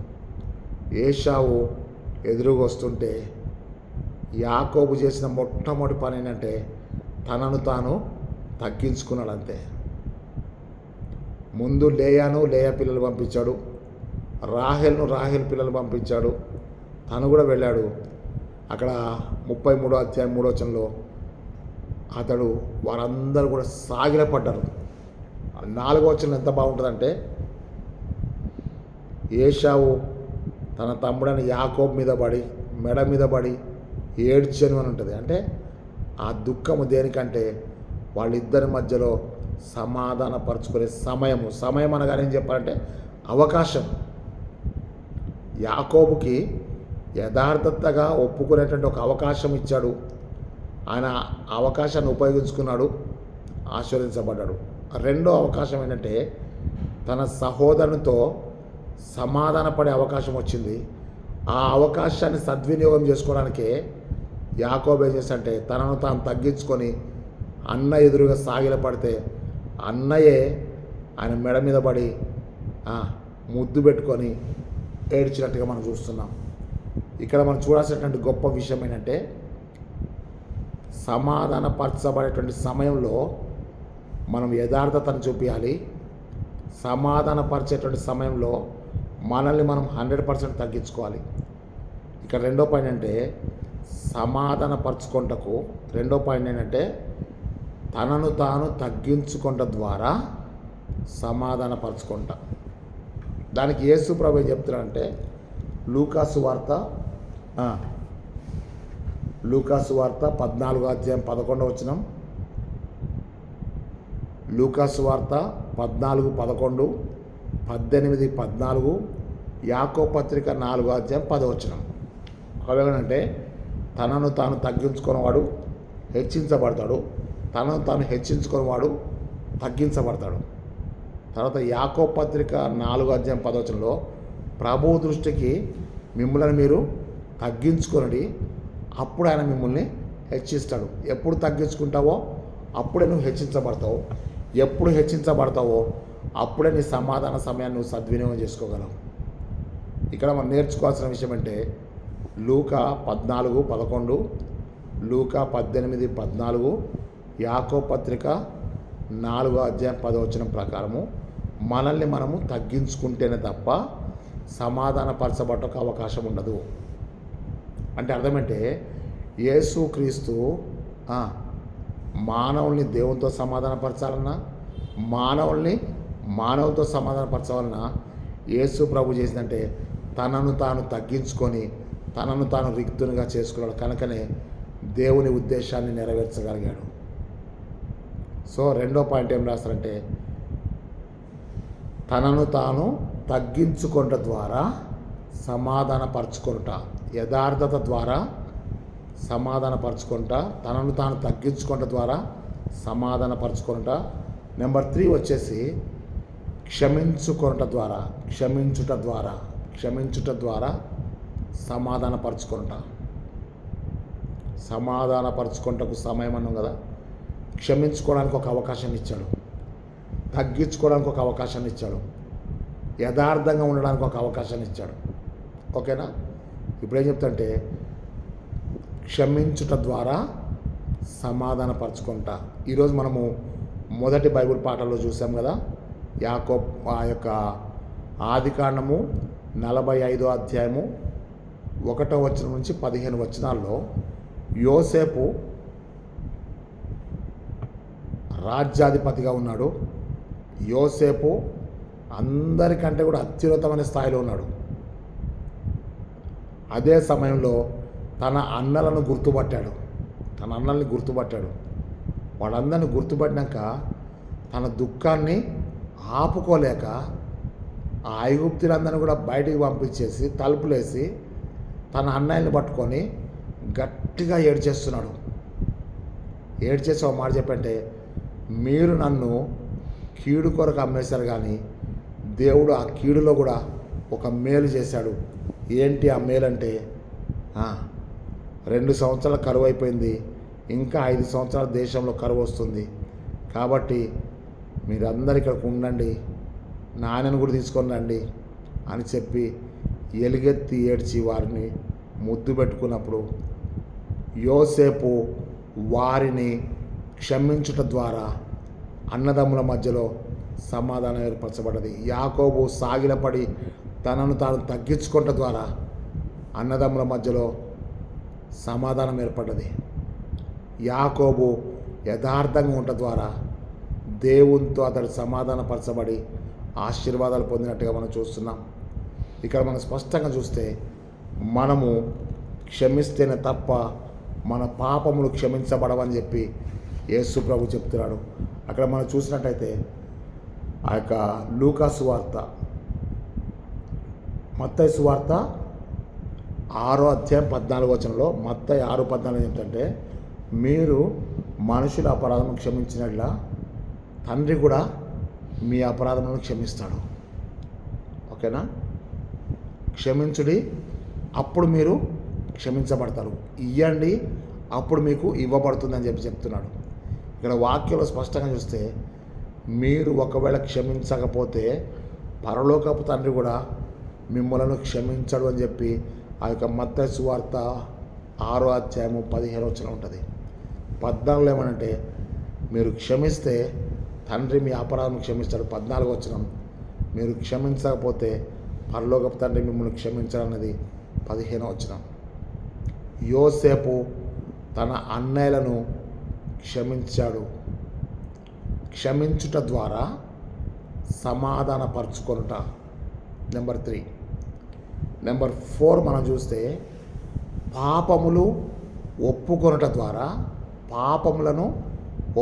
ఏశావు ఎదురుగా వస్తుంటే యాకోబు చేసిన మొట్టమొదటి పని ఏంటంటే తనను తాను తగ్గించుకున్నాడు. అంతే. ముందు లేయా పిల్లలు పంపించాడు, రాహేల్ పిల్లలు పంపించాడు, తను కూడా వెళ్ళాడు. అక్కడ 33వ అధ్యాయం 3వ వచనంలో అతడు వారందరూ కూడా సాగిలపడ్డారు. 4వ వచనం ఎంత బాగుంటుందంటే ఏశావు తన తమ్ముడైన యాకోబు మీద పడి మెడ మీద పడి ఏడ్చను అని ఉంటుంది. అంటే ఆ దుఃఖము దేనికంటే వాళ్ళిద్దరి మధ్యలో సమాధానపరచుకునే సమయం అనగానే ఏం చెప్పాలంటే అవకాశం. యాకోబుకి యథార్థతగా ఒప్పుకునేటువంటి ఒక అవకాశం ఇచ్చాడు. ఆయన అవకాశాన్ని ఉపయోగించుకున్నాడు, ఆశీర్వదించబడ్డాడు. రెండో అవకాశం ఏంటంటే తన సహోదరునితో సమాధానపడే అవకాశం వచ్చింది. ఆ అవకాశాన్ని సద్వినియోగం చేసుకోవడానికే యాకోబు ఏం చేస్తాడంటే తనను తాను తగ్గించుకొని అన్న ఎదురుగా సాగిలపడితే అన్నయే ఆయన మెడ మీద పడి ముద్దు పెట్టుకొని ఏడ్చినట్టుగా మనం చూస్తున్నాం. ఇక్కడ మనం చూడాల్సినటువంటి గొప్ప విషయం ఏంటంటే సమాధానపరచబడేటువంటి సమయంలో మనం యథార్థతను చూపించాలి. సమాధానపరిచేటువంటి సమయంలో మనల్ని మనం 100% తగ్గించుకోవాలి. ఇక్కడ రెండో పాయింట్ అంటే సమాధానపరచుకుంటకు రెండో పాయింట్ ఏంటంటే తనను తాను తగ్గించుకుంట ద్వారా సమాధానపరచుకుంటా. దానికి యేసు ప్రభు ఏం చెప్తున్నాడంటే లూకాసు వార్త 14:11 లూకాసు వార్త 14:11, 18:14, యాకోబు పత్రిక 4:10. అవేనంటే తనను తాను తగ్గించుకున్నవాడు హెచ్చించబడతాడు, తనను తాను హెచ్చించుకున్నవాడు తగ్గించబడతాడు. తర్వాత యాకోబు పత్రిక 4:10 ప్రభువు దృష్టికి మిమ్మల్ని మీరు తగ్గించుకొనండి, అప్పుడు ఆయన మిమ్మల్ని హెచ్చిస్తాడు. ఎప్పుడు తగ్గించుకుంటావో అప్పుడే నువ్వు హెచ్చించబడతావు. ఎప్పుడు హెచ్చించబడతావో అప్పుడే నీ సమాధాన సమయాన్ని నువ్వు సద్వినియోగం చేసుకోగలవు. ఇక్కడ మనం నేర్చుకోవాల్సిన విషయం అంటే లూకా 14:11, లూకా 18:14, యాకోబు పత్రిక 4:10 ప్రకారము మనల్ని మనము తగ్గించుకుంటేనే తప్ప సమాధానపరచబడటకు అవకాశం ఉండదు. అంటే అర్థమంటే యేసుక్రీస్తు మానవుల్ని దేవునితో సమాధానపరచాలన్నా మానవులతో సమాధానపరచాలన్నా యేసు ప్రభు చేసిందంటే తనను తాను తగ్గించుకొని తనను తాను రిక్తునిగా చేసుకున్నాడు. కనుకనే దేవుని ఉద్దేశాన్ని నెరవేర్చగలిగాడు. సో రెండో పాయింట్ ఏం రాస్తారంటే తనను తాను తగ్గించుకొనుట ద్వారా సమాధానపరచుకొనుట, యథార్థత ద్వారా సమాధానపరచుకొనుట, తనను తాను తగ్గించుకొనుట ద్వారా సమాధానపరచుకొనుట. నెంబర్ 3 వచ్చేసి క్షమించుట ద్వారా సమాధానపరచుకొనుటకు సమయం అన్నాం కదా. క్షమించుకోవడానికి ఒక అవకాశం ఇచ్చాడు, తగ్గించుకోవడానికి ఒక అవకాశాన్ని ఇచ్చాడు, యథార్థంగా ఉండడానికి ఒక అవకాశాన్ని ఇచ్చాడు. ఓకేనా? ఇప్పుడు ఏం చెప్తాంటే క్షమించుట ద్వారా సమాధానపరచుకుంటా. ఈరోజు మనము మొదటి బైబిల్ పాఠంలో చూసాం కదా, యాకోబు ఆ యొక్క ఆదికాండము 45వ అధ్యాయము 1వ వచనం నుంచి 15 వచనాల్లో యోసేపు రాజ్యాధిపతిగా ఉన్నాడు. యోసేపు అందరికంటే కూడా అత్యున్నతమైన స్థాయిలో ఉన్నాడు. అదే సమయంలో తన అన్నల్ని గుర్తుపట్టాడు. వాళ్ళందరినీ గుర్తుపట్టినాక తన దుఃఖాన్ని ఆపుకోలేక ఆ ఐగుప్తులందరినీ కూడా బయటికి పంపించేసి తలుపులేసి తన అన్నయ్యని పట్టుకొని గట్టిగా ఏడ్చేస్తున్నాడు. ఏడ్చేసి ఒక మాట చెప్పంటే మీరు నన్ను కీడు కొరకు అమ్మేశారు, కానీ దేవుడు ఆ కీడులో కూడా ఒక మేలు చేశాడు. ఏంటి ఆ మేలు అంటే 2 సంవత్సరాల కరువు అయిపోయింది, ఇంకా 5 సంవత్సరాల దేశంలో కరువు వస్తుంది. కాబట్టి మీరందరూ ఇక్కడికి ఉండండి, నాయనను కూడా తీసుకొని రండి అని చెప్పి ఎలుగెత్తి ఏడ్చి వారిని ముద్దు పెట్టుకున్నప్పుడు యోసేపు వారిని క్షమించుట ద్వారా అన్నదమ్ముల మధ్యలో సమాధానం ఏర్పరచబడ్డది. యాకోబు సాగిలపడి తనను తాను తగ్గించుకుంట ద్వారా అన్నదమ్ముల మధ్యలో సమాధానం ఏర్పడ్డది. యాకోబు యథార్థంగా ఉంట ద్వారా దేవునితో అతడు సమాధానపరచబడి ఆశీర్వాదాలు పొందినట్టుగా మనం చూస్తున్నాం. ఇక్కడ మనం స్పష్టంగా చూస్తే మనము క్షమిస్తేనే తప్ప మన పాపములు క్షమించబడవని చెప్పి యేసు ప్రభు చెప్తున్నాడు. అక్కడ మనం చూసినట్టయితే ఆ యొక్క లూకా సువార్త, మత్తయి సువార్త 6వ అధ్యాయం 14వ వచనంలో మత్తయి 6:14 ఏంటంటే మీరు మనుషుల అపరాధం క్షమించినట్లా తండ్రి కూడా మీ అపరాధములను క్షమిస్తాడు. ఓకేనా? క్షమించుడి, అప్పుడు మీరు క్షమించబడతారు. ఇయ్యండి, అప్పుడు మీకు ఇవ్వబడుతుందని చెప్తున్నాడు. ఇక్కడ వాక్యంలో స్పష్టంగా చూస్తే మీరు ఒకవేళ క్షమించకపోతే పరలోకపు తండ్రి కూడా మిమ్మల్ని క్షమించడు అని చెప్పి ఆ యొక్క మత్తయి సువార్త 6వ అధ్యాయము 15వ వచనం ఉంటుంది. 14 ఏమనంటే మీరు క్షమిస్తే తండ్రి మీ అపరాధం క్షమిస్తాడు. 14 వచనం, మీరు క్షమించకపోతే పరలోకపు తండ్రి మిమ్మల్ని క్షమించాలన్నది 15 వచనం. యోసేపు తన అన్నయ్యలను క్షమించాడు. క్షమించుట ద్వారా సమాధానపరచుకొనుట. నెంబర్ 3. నెంబర్ 4 మనం చూస్తే పాపములను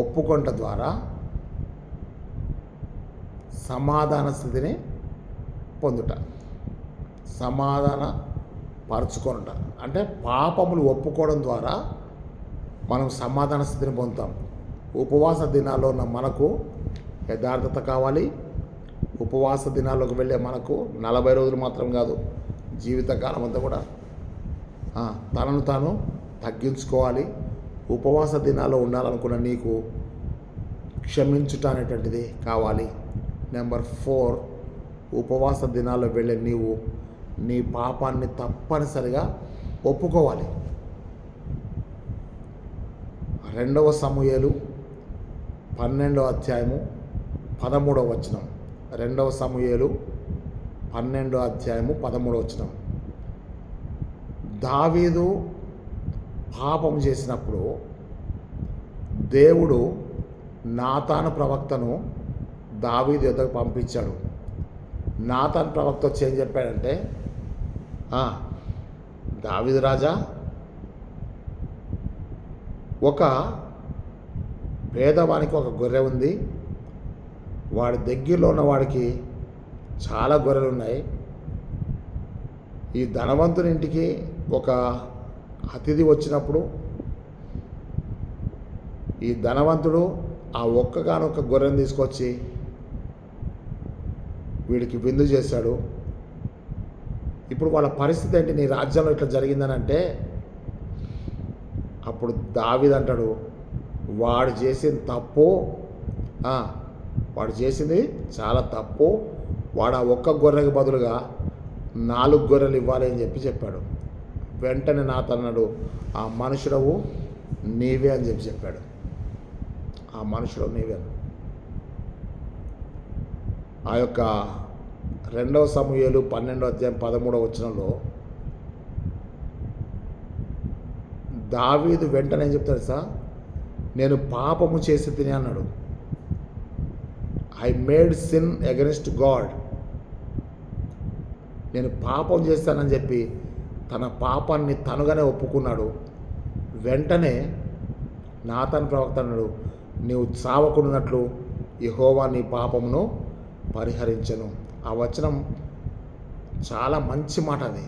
ఒప్పుకొనుట ద్వారా సమాధాన స్థితిని పొందుట. సమాధాన పరచుకొనుట అంటే పాపములు ఒప్పుకోవడం ద్వారా మనం సమాధాన స్థితిని పొందుతాం. ఉపవాస దినాల్లో ఉన్న మనకు యథార్థత కావాలి. ఉపవాస దినాల్లోకి వెళ్ళే మనకు 40 రోజులు మాత్రం కాదు, జీవితకాలం అంతా కూడా తనను తాను తగ్గించుకోవాలి. ఉపవాస దినాల్లో ఉండాలనుకున్న నీకు క్షమించుట అనేటువంటిది కావాలి. నెంబర్ 4, ఉపవాస దినాల్లో వెళ్ళే నీవు నీ పాపాన్ని తప్పనిసరిగా ఒప్పుకోవాలి. 2 సమూయేలు 12వ అధ్యాయము 13వ వచనం. 2 సమూయేలు 12వ అధ్యాయము 13వ వచనం. దావీదు పాపం చేసినప్పుడు దేవుడు నాతాను ప్రవక్తను దావీదు యొద్దకు పంపించాడు. నాతాను ప్రవక్త వచ్చి ఏం చెప్పాడంటే, దావీదు రాజా, ఒక పేదవానికి ఒక గొర్రె ఉంది, వాడి దగ్గరలో ఉన్న వాడికి చాలా గొర్రెలు ఉన్నాయి. ఈ ధనవంతుని ఇంటికి ఒక అతిథి వచ్చినప్పుడు ఈ ధనవంతుడు ఆ ఒక్కగానొక్క గొర్రెను తీసుకొచ్చి వీడికి విందు చేశాడు. ఇప్పుడు వాళ్ళ పరిస్థితి ఏంటి, నీ రాజ్యంలో ఇట్లా జరిగిందని అంటే, అప్పుడు దావీదు అంటాడు, వాడు చేసిన తప్పు, వాడు చేసింది చాలా తప్పు, వాడు ఆ ఒక్క గొర్రెకి బదులుగా 4 గొర్రెలు ఇవ్వాలి అని చెప్పాడు. వెంటనే నాతన్నాడు, ఆ మనుషుడవు నీవే అని చెప్పాడు. ఆ మనుషుడు నీవే. ఆ యొక్క 2 సమూయేలు 12వ అధ్యాయం 13వ వచనంలో దావీదు వెంటనే ఏం చెప్తాడు సార్, నేను పాపము చేసి తిని అన్నాడు. I made sin against God. నేను పాపం చేస్తానని చెప్పి తన పాపాన్ని తనుగానే ఒప్పుకున్నాడు. వెంటనే నాతాను ప్రవక్త అన్నాడు, నీవు చావకున్నట్లు యెహోవా నీ పాపమును పరిహరించెను. ఆ వచనం చాలా మంచి మాట. అది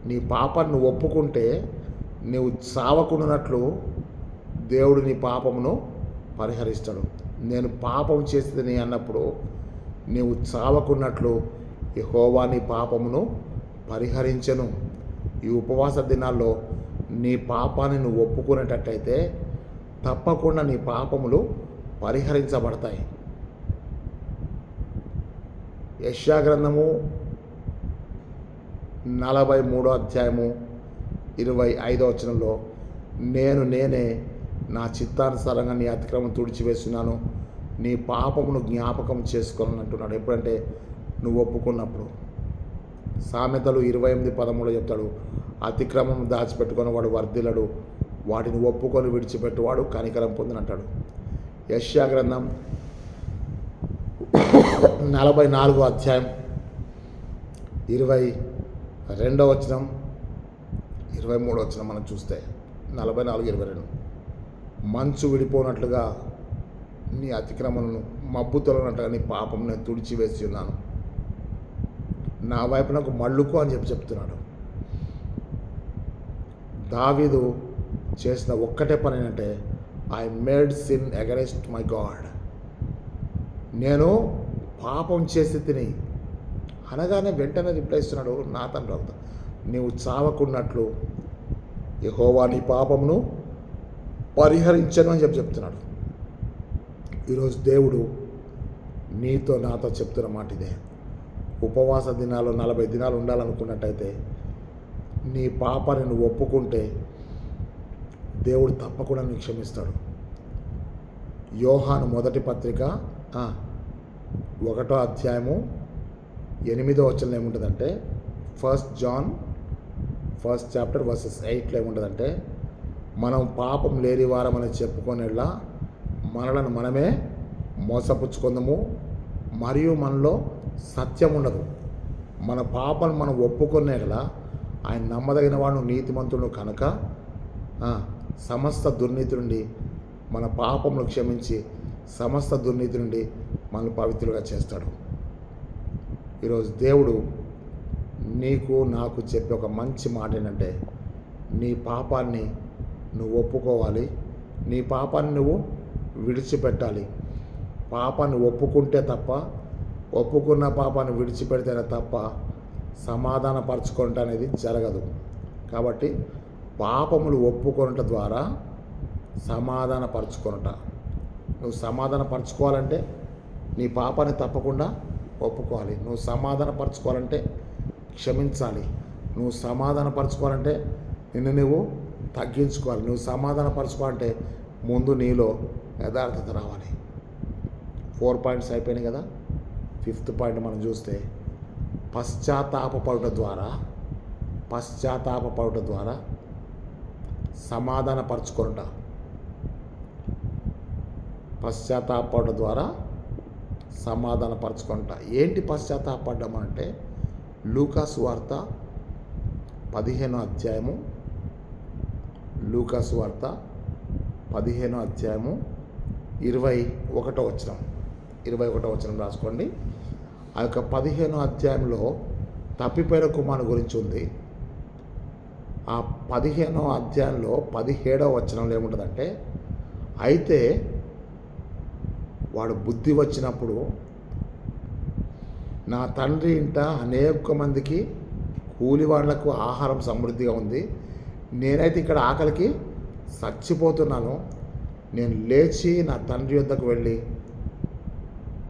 నీ పాపాన్ని ఒప్పుకుంటే నీవు చావకున్నట్లు దేవుడు నీ పాపమును పరిహరిస్తాడు. నేను పాపం చేసేది అన్నప్పుడు నీవు చావకున్నట్లు యెహోవా నీ పాపమును పరిహరించెను. ఈ ఉపవాస దినాల్లో నీ పాపాన్ని నువ్వు ఒప్పుకునేటట్టయితే తప్పకుండా నీ పాపములు పరిహరించబడతాయి. యెషయా గ్రంథము 43వ అధ్యాయము 25వ వచనంలో, నేనే నా చిత్తానుసారంగా నీ అతిక్రమం తుడిచివేస్తున్నాను, నీ పాపమును జ్ఞాపకం చేసుకోవాలని అంటున్నాడు. ఎప్పుడంటే నువ్వు ఒప్పుకున్నప్పుడు. సామెతలు 28:13 చెప్తాడు, అతిక్రమం దాచిపెట్టుకొని వాడు వర్ధిల్లడు, వాటిని ఒప్పుకొని విడిచిపెట్టువాడు కనికరం పొందినంటాడు. యెషయా గ్రంథం 44వ అధ్యాయం 22వ వచనం 23వ వచనం మనం చూస్తే 44-22, మంచు విడిపోనట్లుగా నీ అతిక్రమణను, మబ్బు తొలగినట్లుగా నీ పాపం నేను తుడిచివేసి ఉన్నాను, నా వైపు నాకు మళ్ళుకు అని చెప్తున్నాడు. దావీదు చేసిన ఒక్కటే పని ఏంటంటే, I made sin against my God. నేను పాపం చేసి తిని అనగానే వెంటనే రిప్లై ఇస్తున్నాడు నాతాను ప్రవక్త, నీవు చావకున్నట్లు యెహోవా నీ పాపమును పరిహరించను అని చెప్తున్నాడు. ఈరోజు దేవుడు నీతో నాతో చెప్తున్న మాట ఇదే. ఉపవాస దినాలు 40 దినాలు ఉండాలనుకున్నట్టయితే నీ పాపాన్ని నువ్వు ఒప్పుకుంటే దేవుడు తప్పకుండా నీకు క్షమిస్తాడు. యోహాను మొదటి పత్రిక 1వ అధ్యాయము 8వ వచనంలో ఏముంటుందంటే, 1 John 1st chapter verses 8లో ఏముంటుందంటే, మనం పాపం లేని వారమని చెప్పుకొనేలా మనలను మనమే మోసపుచ్చుకుందాము, మరియు మనలో సత్యం ఉండదు. మన పాపను మనం ఒప్పుకునేలా ఆయన నమ్మదగిన వాడు నీతిమంతుడు కనుక సమస్త దుర్నీతి నుండి మన పాపమును క్షమించి సమస్త దుర్నీతి నుండి మనల్ని పవిత్రులుగా చేస్తాడు. ఈరోజు దేవుడు నీకు నాకు చెప్పే ఒక మంచి మాట ఏంటంటే, నీ పాపాన్ని నువ్వు ఒప్పుకోవాలి, నీ పాపాన్ని నువ్వు విడిచిపెట్టాలి. పాపాన్ని ఒప్పుకుంటే తప్ప, ఒప్పుకున్న పాపాన్ని విడిచిపెడితేనే తప్ప సమాధానపరచుకోవటం అనేది జరగదు. కాబట్టి పాపములు ఒప్పుకొనట ద్వారా సమాధానపరచుకొనట. నువ్వు సమాధానపరచుకోవాలంటే నీ పాపాన్ని తప్పకుండా ఒప్పుకోవాలి. నువ్వు సమాధానపరచుకోవాలంటే క్షమించాలి. నువ్వు సమాధానపరచుకోవాలంటే నిన్ను నువ్వు తగ్గించుకోవాలి. నువ్వు సమాధానపరచుకోవాలంటే ముందు నీలో యథార్థత రావాలి. 4 పాయింట్స్ అయిపోయినాయి కదా. 5th పాయింట్ మనం చూస్తే, పశ్చాత్తాపపడుట ద్వారా సమాధానపరచుకొనుట. పశ్చాత్తాపపడుట ద్వారా సమాధానపరచుకొనుట. ఏంటి పశ్చాత్తాపడడం అంటే, లూకాసు వార్త 15వ అధ్యాయము 21వ వచనం రాసుకోండి. ఆ యొక్క 15వ అధ్యాయంలో తప్పిపోయిన కుమారుని గురించి ఉంది. ఆ 15వ అధ్యాయంలో 17వ వచనంలో ఏముంటుందంటే, అయితే వాడు బుద్ధి వచ్చినప్పుడు, నా తండ్రి ఇంట అనేక మందికి కూలి వాళ్ళకు ఆహారం సమృద్ధిగా ఉంది, నేనైతే ఇక్కడ ఆకలికి చచ్చిపోతున్నాను, నేను లేచి నా తండ్రి వద్దకు వెళ్ళి,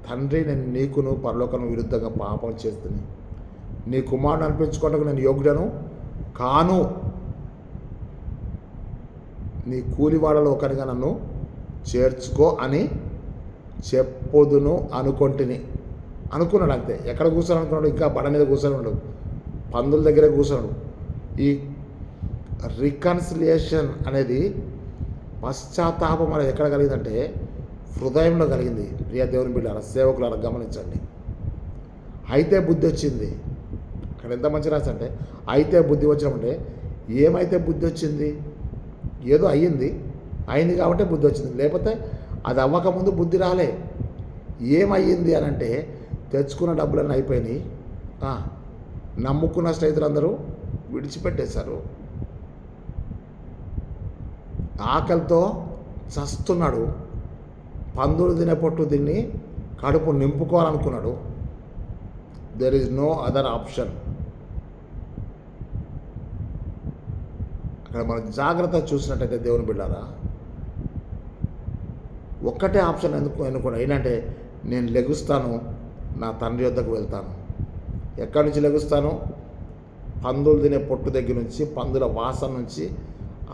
తండ్రి, నేను నీకును పరలోకము విరుద్ధంగా పాపం చేస్తుంది, నీ కుమారుని అనిపించుకోవడానికి నేను యోగ్యుడను కాను, నీ కూలివాడలో ఒకరిగా నన్ను చేర్చుకో అని చెప్పొదును అనుకున్నాడు. అంతే. ఎక్కడ కూర్చొని అనుకున్నాడు? ఇంకా బండ మీద కూర్చొని, పందుల దగ్గర కూర్చొని. ఈ రికన్సిలియేషన్ అనేది, పశ్చాత్తాపం అనేది ఎక్కడ కలిగిందంటే హృదయంలో కలిగింది. ప్రియ దేవుని బిడ్డలారా, సేవకులారా గమనించండి. అయితే బుద్ధి వచ్చింది. అక్కడ ఎంత మంచి రాసంటే, అయితే బుద్ధి వచ్చినామంటే ఏమైతే బుద్ధి వచ్చింది? ఏదో అయ్యింది కాబట్టి బుద్ధి వచ్చింది. లేకపోతే అది అవ్వకముందు బుద్ధి రాలే. ఏమయ్యింది అని అంటే, తెచ్చుకున్న డబ్బులన్నీ అయిపోయినాయి, నమ్ముకున్న స్నేహితులందరూ విడిచిపెట్టేశారు, ఆకలితో చస్తున్నాడు, పందులు తినే పొట్టు తిని కడుపు నింపుకోవాలనుకున్నాడు. There is no other option. అక్కడ మనం జాగ్రత్త చూసినట్టయితే దేవుని బిడ్డారా, ఒక్కటే ఆప్షన్ ఎన్నుకున్నాడు. ఏంటంటే, నేను లెగుస్తాను, నా తండ్రి వద్దకు వెళ్తాను. ఎక్కడి నుంచి లెగుస్తాను? పందులు తినే పొట్టు దగ్గర నుంచి, పందుల వాసన నుంచి,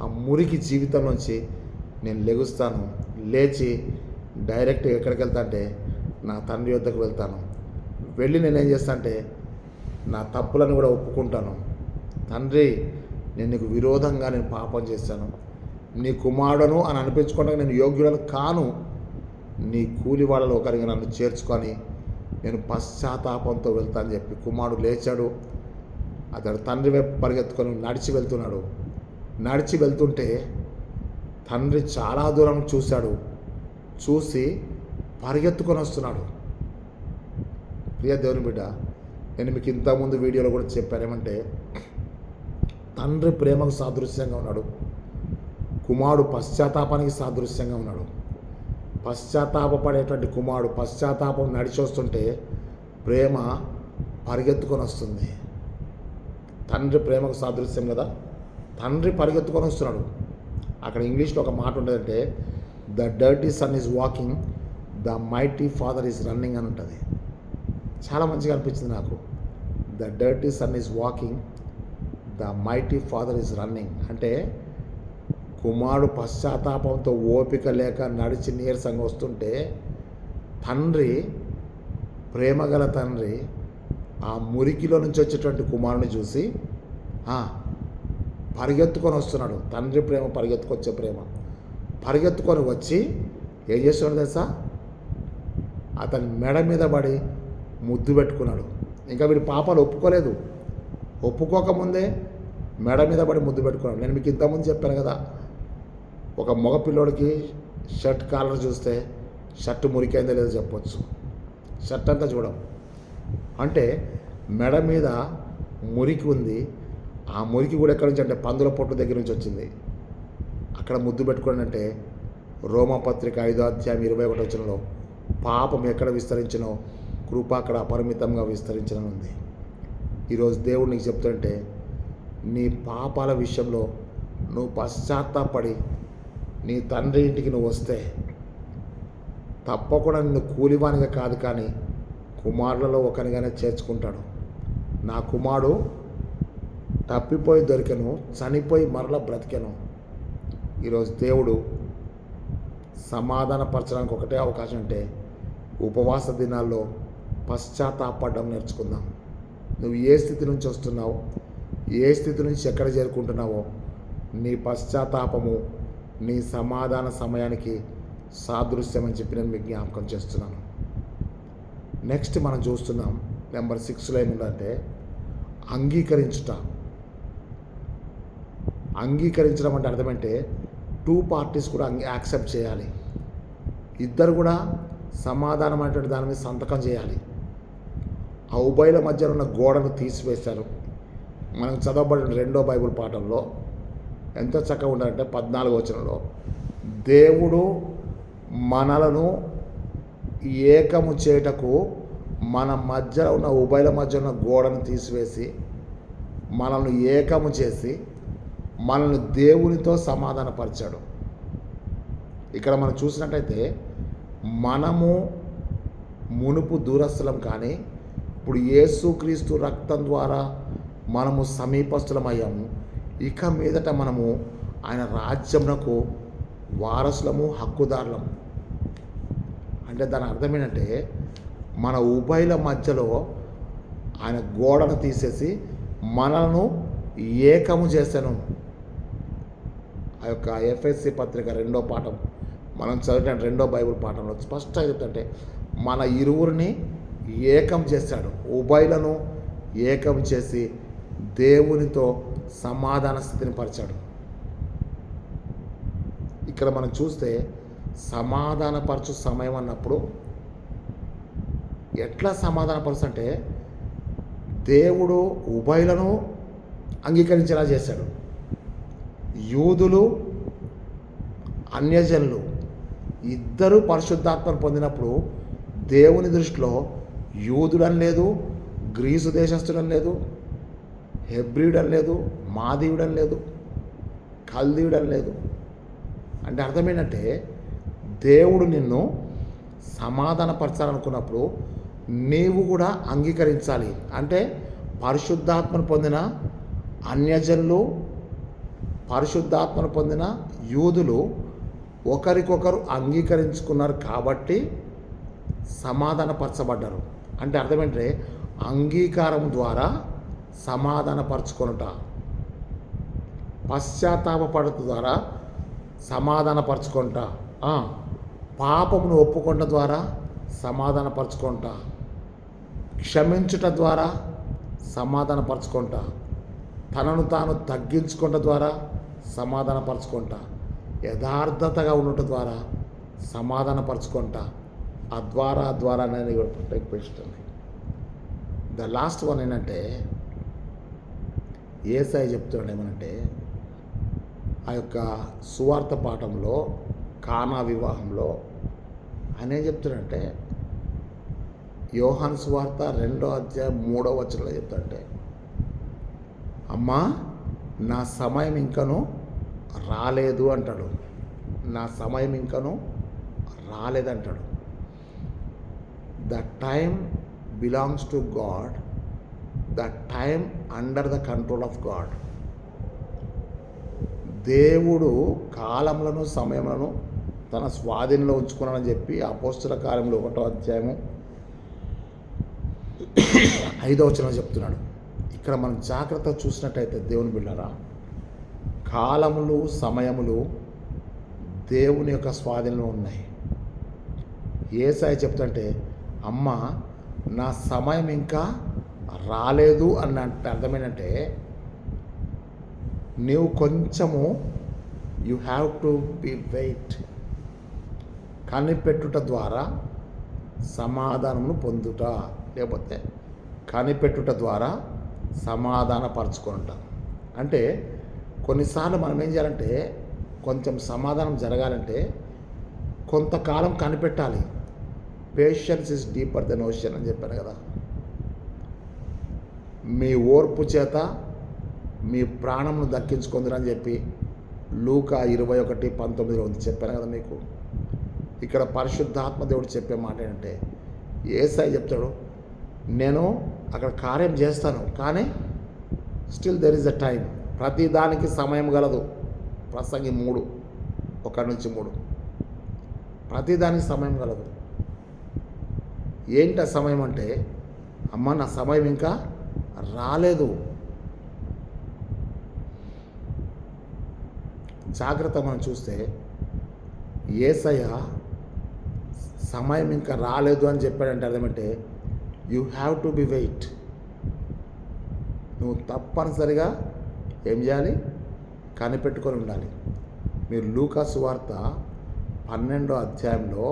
ఆ మురికి జీవితం నుంచి నేను లెగుస్తాను. లేచి డైరెక్ట్ ఎక్కడికి వెళ్తా అంటే నా తండ్రి వద్దకు వెళ్తాను. వెళ్ళి నేనేం చేస్తాను అంటే, నా తప్పులను కూడా ఒప్పుకుంటాను. తండ్రి, నేను నీకు విరోధంగా నేను పాపం చేశాను, నీ కుమారుడను అని అనిపించుకోవడానికి నేను యోగ్యుడను కాను, నీ కూలి వాళ్ళలో ఒకరిగా నన్ను చేర్చుకొని నేను పశ్చాత్తాపంతో వెళ్తానని చెప్పి కుమారుడు లేచాడు. అతడు తండ్రి వైపు పరిగెత్తుకొని నడిచి వెళ్తుంటే తండ్రి చాలా దూరం చూశాడు. చూసి పరిగెత్తుకొని వస్తున్నాడు. ప్రియ దేవుని బిడ్డ, నేను మీకు ఇంతకుముందు వీడియోలో కూడా చెప్పాను. ఏమంటే, తండ్రి ప్రేమకు సాదృశ్యంగా ఉన్నాడు, కుమారుడు పశ్చాత్తాపానికి సాదృశ్యంగా ఉన్నాడు. పశ్చాత్తాపడేటువంటి కుమారుడు పశ్చాత్తాపం నడిచి వస్తుంటే ప్రేమ పరిగెత్తుకొని వస్తుంది. తండ్రి ప్రేమకు సాదృశ్యం కదా, తండ్రి పరిగెత్తుకొని వస్తున్నాడు. అక్కడ ఇంగ్లీష్లో ఒక మాట ఉంటుందంటే, the dirty son is walking, the mighty father is running అని ఉంటుంది. చాలా మంచిగా అనిపించింది నాకు. The dirty son is walking, the mighty father is running అంటే, కుమారుడు పశ్చాత్తాపంతో ఓపిక లేక నడిచి నీరసంగా వస్తుంటే తండ్రి, ప్రేమగల తండ్రి ఆ మురికిలో నుంచి వచ్చేటువంటి కుమారుని చూసి పరిగెత్తుకొని వస్తున్నాడు. తండ్రి ప్రేమ పరిగెత్తుకొచ్చే ప్రేమ. పరిగెత్తుకొని వచ్చి ఏం చేస్తున్నాడు తెలుసా? అతని మెడ మీద పడి ముద్దు పెట్టుకున్నాడు. ఇంకా వీడి పాపాలు ఒప్పుకోలేదు. ఒప్పుకోకముందే మెడ మీద పడి ముద్దు పెట్టుకున్నాడు. నేను మీకు ఇంతకుముందు చెప్పాను కదా, ఒక మగ పిల్లోడికి షర్ట్ కాలర్ చూస్తే షర్ట్ మురికైందో లేదో చెప్పొచ్చు. షర్ట్ అంతా చూడం. అంటే మెడ మీద మురికి ఉంది. ఆ మురికి కూడా ఎక్కడి నుంచి అంటే పందుల పొట్టు దగ్గర నుంచి వచ్చింది. అక్కడ ముద్దు పెట్టుకోండి. రోమపత్రిక 5:21 పాపం ఎక్కడ విస్తరించినో కృప అక్కడ అపరిమితంగా విస్తరించనుంది. ఈరోజు దేవుడు నీకు చెప్తుంటే, నీ పాపాల విషయంలో నువ్వు పశ్చాత్తాపడి నీ తండ్రి ఇంటికి నువ్వు వస్తే తప్పకుండా నిన్ను కూలివానిగా కాదు కానీ కుమారులలో ఒకరిగానే చేర్చుకుంటాడు. నా కుమారుడు తప్పిపోయి దొరికెను, చనిపోయి మరలా బ్రతికెను. ఈరోజు దేవుడు సమాధానపరచడానికి ఒకటే అవకాశం అంటే ఉపవాస దినాల్లో పశ్చాత్తాపడడం నేర్చుకుందాం. నువ్వు ఏ స్థితి నుంచి వస్తున్నావు, ఏ స్థితి నుంచి ఎక్కడ చేరుకుంటున్నావో నీ పశ్చాత్తాపము నీ సమాధాన సమయానికి సాదృశ్యం అని చెప్పి నేను మీకు జ్ఞాపకం చేస్తున్నాను. నెక్స్ట్ మనం చూస్తున్నాం నెంబర్ 6లో ఏముందంటే అంగీకరించుట. అంగీకరించడం అంటే అర్థమంటే 2 పార్టీస్ కూడా యాక్సెప్ట్ చేయాలి. ఇద్దరు కూడా సమాధానం అనేటువంటి దాని మీద సంతకం చేయాలి. ఆ ఉభయుల మధ్య ఉన్న గోడను తీసివేశారు. మనం చదవబడిన 2వ బైబిల్ పాఠంలో ఎంత చక్కగా ఉండాలంటే 14వ వచనంలో దేవుడు మనలను ఏకము చేయుటకు మన మధ్య ఉన్న ఉభయుల మధ్య ఉన్న గోడను తీసివేసి మనల్ని ఏకము చేసి మనల్ని దేవునితో సమాధానపరిచాడు. ఇక్కడ మనం చూసినట్టయితే మనము మునుపు దూరస్థులం కానీ ఇప్పుడు యేసుక్రీస్తు రక్తం ద్వారా మనము సమీపస్థులమయ్యాము. ఇక మీదట మనము ఆయన రాజ్యమునకు వారసులము, హక్కుదారులము. అంటే దాని అర్థం ఏంటంటే మన ఉభయుల మధ్యలో ఆయన గోడను తీసేసి మనలను ఏకము చేశాను. ఆ యొక్క ఎఫ్ఎస్సి పత్రిక 2వ పాఠం మనం చదివిన 2వ బైబిల్ పాఠంలో స్పష్టంగా చెప్తుంటే మన ఇరువురిని ఏకం చేశాడు. ఉభయులను ఏకం చేసి దేవునితో సమాధాన స్థితిని పరిచాడు. ఇక్కడ మనం చూస్తే సమాధానపరచు సమయం అన్నప్పుడు ఎట్లా సమాధానపరచు అంటే దేవుడు ఉభయులను అంగీకరించేలా చేశాడు. యూదులు, అన్యజనులు ఇద్దరు పరిశుద్ధాత్మను పొందినప్పుడు దేవుని దృష్టిలో యూదుడని లేదు, గ్రీసు దేశస్థుడని లేదు, హెబ్రీయుడని లేదు, మాదీయుడని లేదు, కల్దీయుడని లేదు. అంటే అర్థం ఏంటంటే దేవుడు నిన్ను సమాధానపరచాలనుకున్నప్పుడు నీవు కూడా అంగీకరించాలి. అంటే పరిశుద్ధాత్మను పొందిన అన్యజనులు, పరిశుద్ధాత్మను పొందిన యూదులు ఒకరికొకరు అంగీకరించుకున్నారు కాబట్టి సమాధానపరచబడ్డారు. అంటే అర్థమేంటే అంగీకారం ద్వారా సమాధానపరచుకొనుట, పశ్చాత్తాపపడత ద్వారా సమాధానపరచుకొనుట, పాపమును ఒప్పుకొనుట ద్వారా సమాధానపరచుకొనుట, క్షమించుట ద్వారా సమాధానపరచుకొనుట, తనను తాను తగ్గించుకొనుట ద్వారా సమాధానపరచుకొనుట, యథార్థతగా ఉండట ద్వారా సమాధానపరచుకొనుట, ద్వారా నేను ప్రొటెక్ట్. ద లాస్ట్ వన్ ఏంటంటే యేసయ్య చెప్తున్నాడు ఏమనంటే ఆ యొక్క సువార్త పాఠంలో కానా వివాహంలో ఆయన ఏం చెప్తున్నాడంటే యోహాను సువార్త 2వ అధ్యాయం 3వ వచనంలో చెప్తాడంటే, అమ్మా నా సమయం ఇంకను రాలేదు అంటాడు. నా సమయం ఇంకను రాలేదంటాడు. The time belongs to God, the time under the control of God. దేవుడు కాలములను సమయములను తన స్వాధీనంలో ఉంచుకున్నాడని చెప్పి అపోస్తల కార్యములు 1వ అధ్యాయము 5వ వచనం చెప్తున్నాడు. ఇక్కడ మనం జాగ్రత్త చూసినట్టయితే దేవుని బిడ్డలారా, కాలములు సమయములు దేవుని యొక్క స్వాధీనంలో ఉన్నాయి. యేసయ్య చెప్తుంటే, అమ్మ నా సమయం ఇంకా రాలేదు అన్నంటే అర్థమేంటంటే, నీవు కొంచెము you have to be wait. కనిపెట్టుట ద్వారా సమాధానమును పొందుట, లేకపోతే కనిపెట్టుట ద్వారా సమాధానపరచుకుంట. అంటే కొన్నిసార్లు మనం ఏం చేయాలంటే, కొంచెం సమాధానం జరగాలంటే కొంతకాలం కనిపెట్టాలి. Patience is deeper than ocean అని చెప్పాను కదా. మీ ఓర్పు చేత మీ ప్రాణమును దక్కించుకుందని చెప్పి లూకా 21:19 ఉంది, చెప్పాను కదా మీకు. ఇక్కడ పరిశుద్ధాత్మ దేవుడు చెప్పే మాట ఏంటంటే, యేసయ్య చెప్తాడు, నేను అక్కడ కార్యం చేస్తాను, కానీ still there is a time. ప్రతి దానికి సమయం గలదు. ప్రసంగి 3:1-3. ప్రతిదానికి సమయం కలదు. ఏంటి ఆ సమయం అంటే, అమ్మ నా సమయం ఇంకా రాలేదు. జాగ్రత్త మనం చూస్తే యేసయ్య సమయం ఇంకా రాలేదు అని చెప్పాడంటే అర్థమంటే, you have to be wait. నువ్వు తప్పనిసరిగా ఏం చేయాలి? కనిపెట్టుకొని ఉండాలి. మీరు లూకా సువార్త 12వ అధ్యాయంలో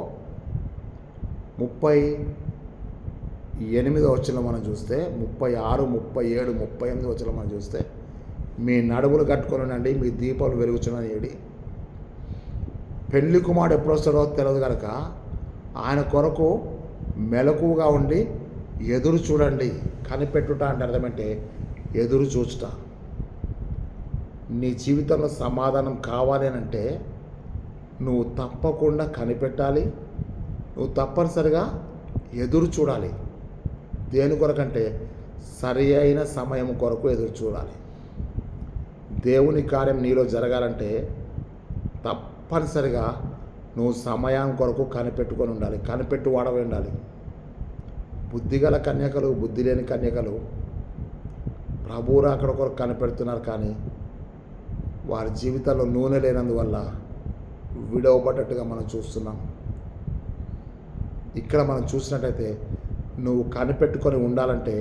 38వ వచనం మనం చూస్తే, 36, 37, 38 వచనం మనం చూస్తే, మీ నడుములు కట్టుకొని ఉండండి, మీ దీపాలు వెలుగుచున్నని ఏడి. పెళ్లి కుమారుడు ఎప్పుడు వస్తాడో తెలియదు కనుక ఆయన కొరకు మెలకువగా ఉండి ఎదురు చూడండి. కనిపెట్టుట అంటే అర్థమంటే ఎదురు చూచుట. నీ జీవితంలో సమాధానం కావాలి అంటే నువ్వు తప్పకుండా కనిపెట్టాలి. నువ్వు తప్పనిసరిగా ఎదురు చూడాలి. దేని కొరకంటే సరి అయిన సమయం కొరకు ఎదురు చూడాలి. దేవుని కార్యం నీలో జరగాలంటే తప్పనిసరిగా నువ్వు సమయం కొరకు కనిపెట్టుకొని ఉండాలి. కనిపెట్టు వాడవి ఉండాలి. బుద్ధిగల కన్యకలు, బుద్ధి లేని కన్యకలు ప్రభువురా అక్కడ కొరకు కనిపెడుతున్నారు, కానీ వారి జీవితంలో నూనె లేనందువల్ల విడవబడ్డట్టుగా మనం చూస్తున్నాం. ఇక్కడ మనం చూసినట్టయితే నువ్వు కనిపెట్టుకొని ఉండాలంటే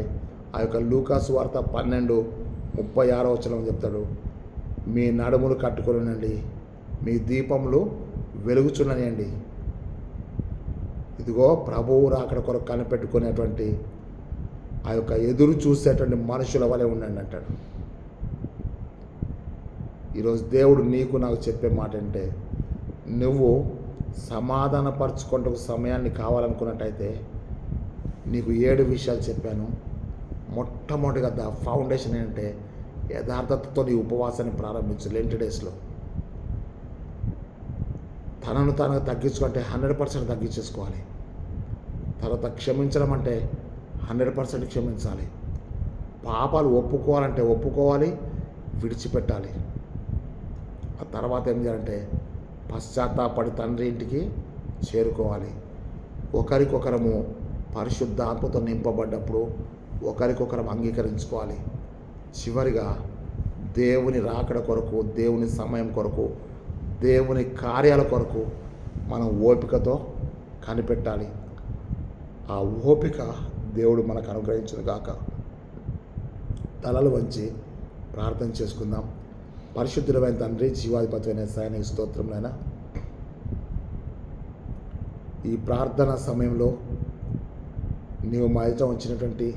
ఆ యొక్క లూకా సువార్త 12:36 వచనం చెప్తాడు, మీ నడుములు కట్టుకొని ఉండండి, మీ దీపములు వెలుగుచున్నయండి. ఇదిగో ప్రభువు రాకడ కొరకు కనిపెట్టుకునేటువంటి ఆ యొక్క ఎదురు చూసేటువంటి మనుషుల వలె ఉండండి అంటాడు. ఈరోజు దేవుడు నీకు నాకు చెప్పే మాట అంటే, నువ్వు సమాధానపరచుకుంటూ సమయాన్ని కావాలనుకున్నట్టయితే నీకు 7 విషయాలు చెప్పాను. మొట్టమొదటిగా ద ఫౌండేషన్ ఏంటంటే యథార్థతతో నీ ఉపవాసాన్ని ప్రారంభించు. లెంట్ డేస్లో తనను తాను తగ్గించుకుంటే 100% తగ్గించేసుకోవాలి. తర్వాత క్షమించడం అంటే 100% క్షమించాలి. పాపాలు ఒప్పుకోవాలంటే ఒప్పుకోవాలి, విడిచిపెట్టాలి. ఆ తర్వాత ఏం చేయాలంటే పశ్చాత్తాపడి తండ్రి ఇంటికి చేరుకోవాలి. ఒకరికొకరము పరిశుద్ధ ఆత్మతో నింపబడ్డప్పుడు ఒకరికొకరం అంగీకరించుకోవాలి. చివరిగా దేవుని రాకడ కొరకు, దేవుని సమయం కొరకు, దేవుని కార్యాల కొరకు మనం ఓపికతో కనిపెట్టాలి. ఆ ఓపిక దేవుడు మనకు అనుగ్రహించును గాక. తలలు వంచి ప్రార్థన చేసుకుందాం. పరిశుద్ధులైన తండ్రి, జీవాధిపతివైన యేసయ్య స్తోత్రములైనా ఈ ప్రార్థన సమయంలో నీవు మా ఎదుట వచ్చినటువంటి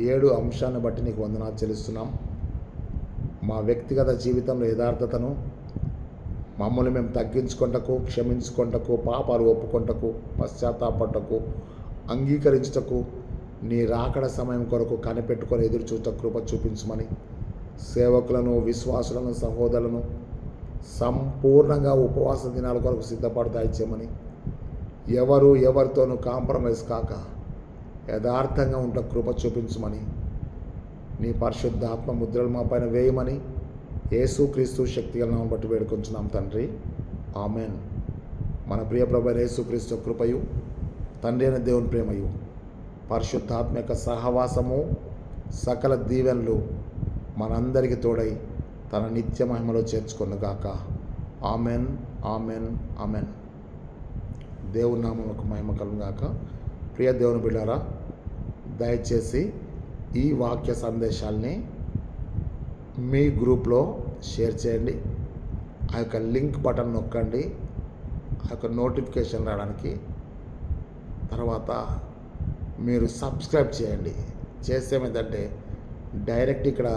7 అంశాలను బట్టి నీకు వందనాలు చెల్లిస్తున్నాం. మా వ్యక్తిగత జీవితంలో యథార్థతను, మమ్మల్ని మేము తగ్గించుకొంటకు, క్షమించుకొంటకు, పాపాలు ఒప్పుకొంటకు, పశ్చాత్తాపడటకు, అంగీకరించుటకు, నీ రాకడ సమయం కొరకు కనిపెట్టుకొని ఎదురు చూట కృప చూపించమని సేవకులను, విశ్వాసులను, సహోదరులను సంపూర్ణంగా ఉపవాస దినాల కొరకు సిద్ధపడతా ఇచ్చామని, ఎవరితోనూ కాంప్రమైజ్ కాక యథార్థంగా ఉంట కృప చూపించమని, నీ పరిశుద్ధ ఆత్మ ముద్రలు మా పైన వేయమని యేసుక్రీస్తు శక్తిగల నామమును బట్టి వేడుకొంచున్నాం తండ్రి, ఆమెన్. మన ప్రియ ప్రభు యేసుక్రీస్తు కృపయు, తండ్రి అయిన దేవుని ప్రేమయు, పరిశుద్ధాత్మ యొక్క సహవాసము, సకల దీవెనలు మనందరికీ తోడై తన నిత్య మహిమలో చేర్చుకొనుగాక. Amen, amen, amen. దేవుని నామమునకు మహిమ కలుగుగాక. ప్రియ దేవుని బిడ్డారా, దయచేసి ఈ వాక్య సందేశాల్ని మీ గ్రూప్లో షేర్ చేయండి. ఆ యొక్క లింక్ బటన్ నొక్కండి, ఆ యొక్క నోటిఫికేషన్ రావడానికి. తర్వాత మీరు సబ్స్క్రైబ్ చేయండి. చేసేమేంటంటే డైరెక్ట్ ఇక్కడ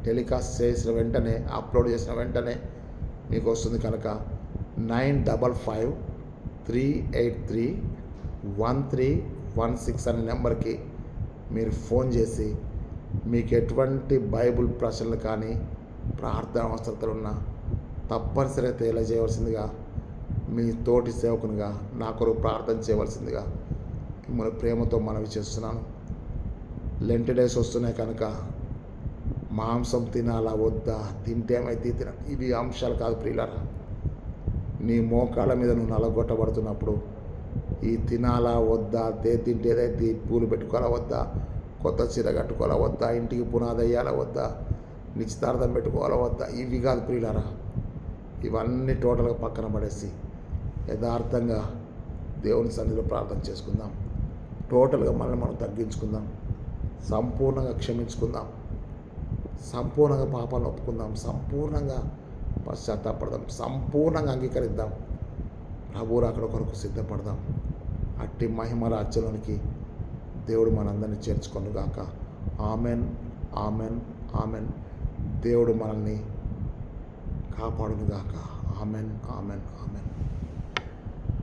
టెలికాస్ట్ చేసిన వెంటనే, అప్లోడ్ చేసిన వెంటనే మీకు వస్తుంది కనుక 9555383116 అనే నెంబర్కి మీరు ఫోన్ చేసి మీకు ఎటువంటి బైబుల్ ప్రశ్నలు కానీ ప్రార్థన అవసరతలు ఉన్నా తప్పనిసరిగా తెలియజేయవలసిందిగా, మీ తోటి సేవకునిగా నా కొరకు ప్రార్థన చేయవలసిందిగా మిమ్మల్ని ప్రేమతో మనవి చేస్తున్నాను. లెంట్ డేస్ వస్తున్నాయి కనుక మాంసం తినాలా వద్దా, తింటేమైతే తినాలి, ఇవి అంశాలు కాదు ప్రియులారా. నీ మోకాళ్ళ మీద నువ్వు నలగొట్టబడుతున్నప్పుడు ఈ తినాలా వద్దా, తింటేదైతే పూలు పెట్టుకోవాలా వద్దా, కొత్త చీర కట్టుకోవాలా వద్దా, ఇంటికి పునాది వేయాలా వద్దా, నిశ్చితార్థం పెట్టుకోవాలా వద్దా, ఇవి కాదు ప్రియులారా. ఇవన్నీ టోటల్గా పక్కన పడేసి యథార్థంగా దేవుని సన్నిధిలో ప్రార్థన చేసుకుందాం. టోటల్గా మనల్ని మనం తగ్గించుకుందాం, సంపూర్ణంగా క్షమించుకుందాం, సంపూర్ణంగా పాపాలను ఒప్పుకుందాం, సంపూర్ణంగా పశ్చాత్తాపడదాం, సంపూర్ణంగా అంగీకరిద్దాం, ప్రభువు రాకడ కొరకు సిద్ధపడదాం. అట్టి మహిమ రాజ్యంలోనికి దేవుడు మనందరినీ చేర్చుకొనుగాక. Amen, amen, amen. దేవుడు మనల్ని కాపాడునుగాక. Amen, amen, amen.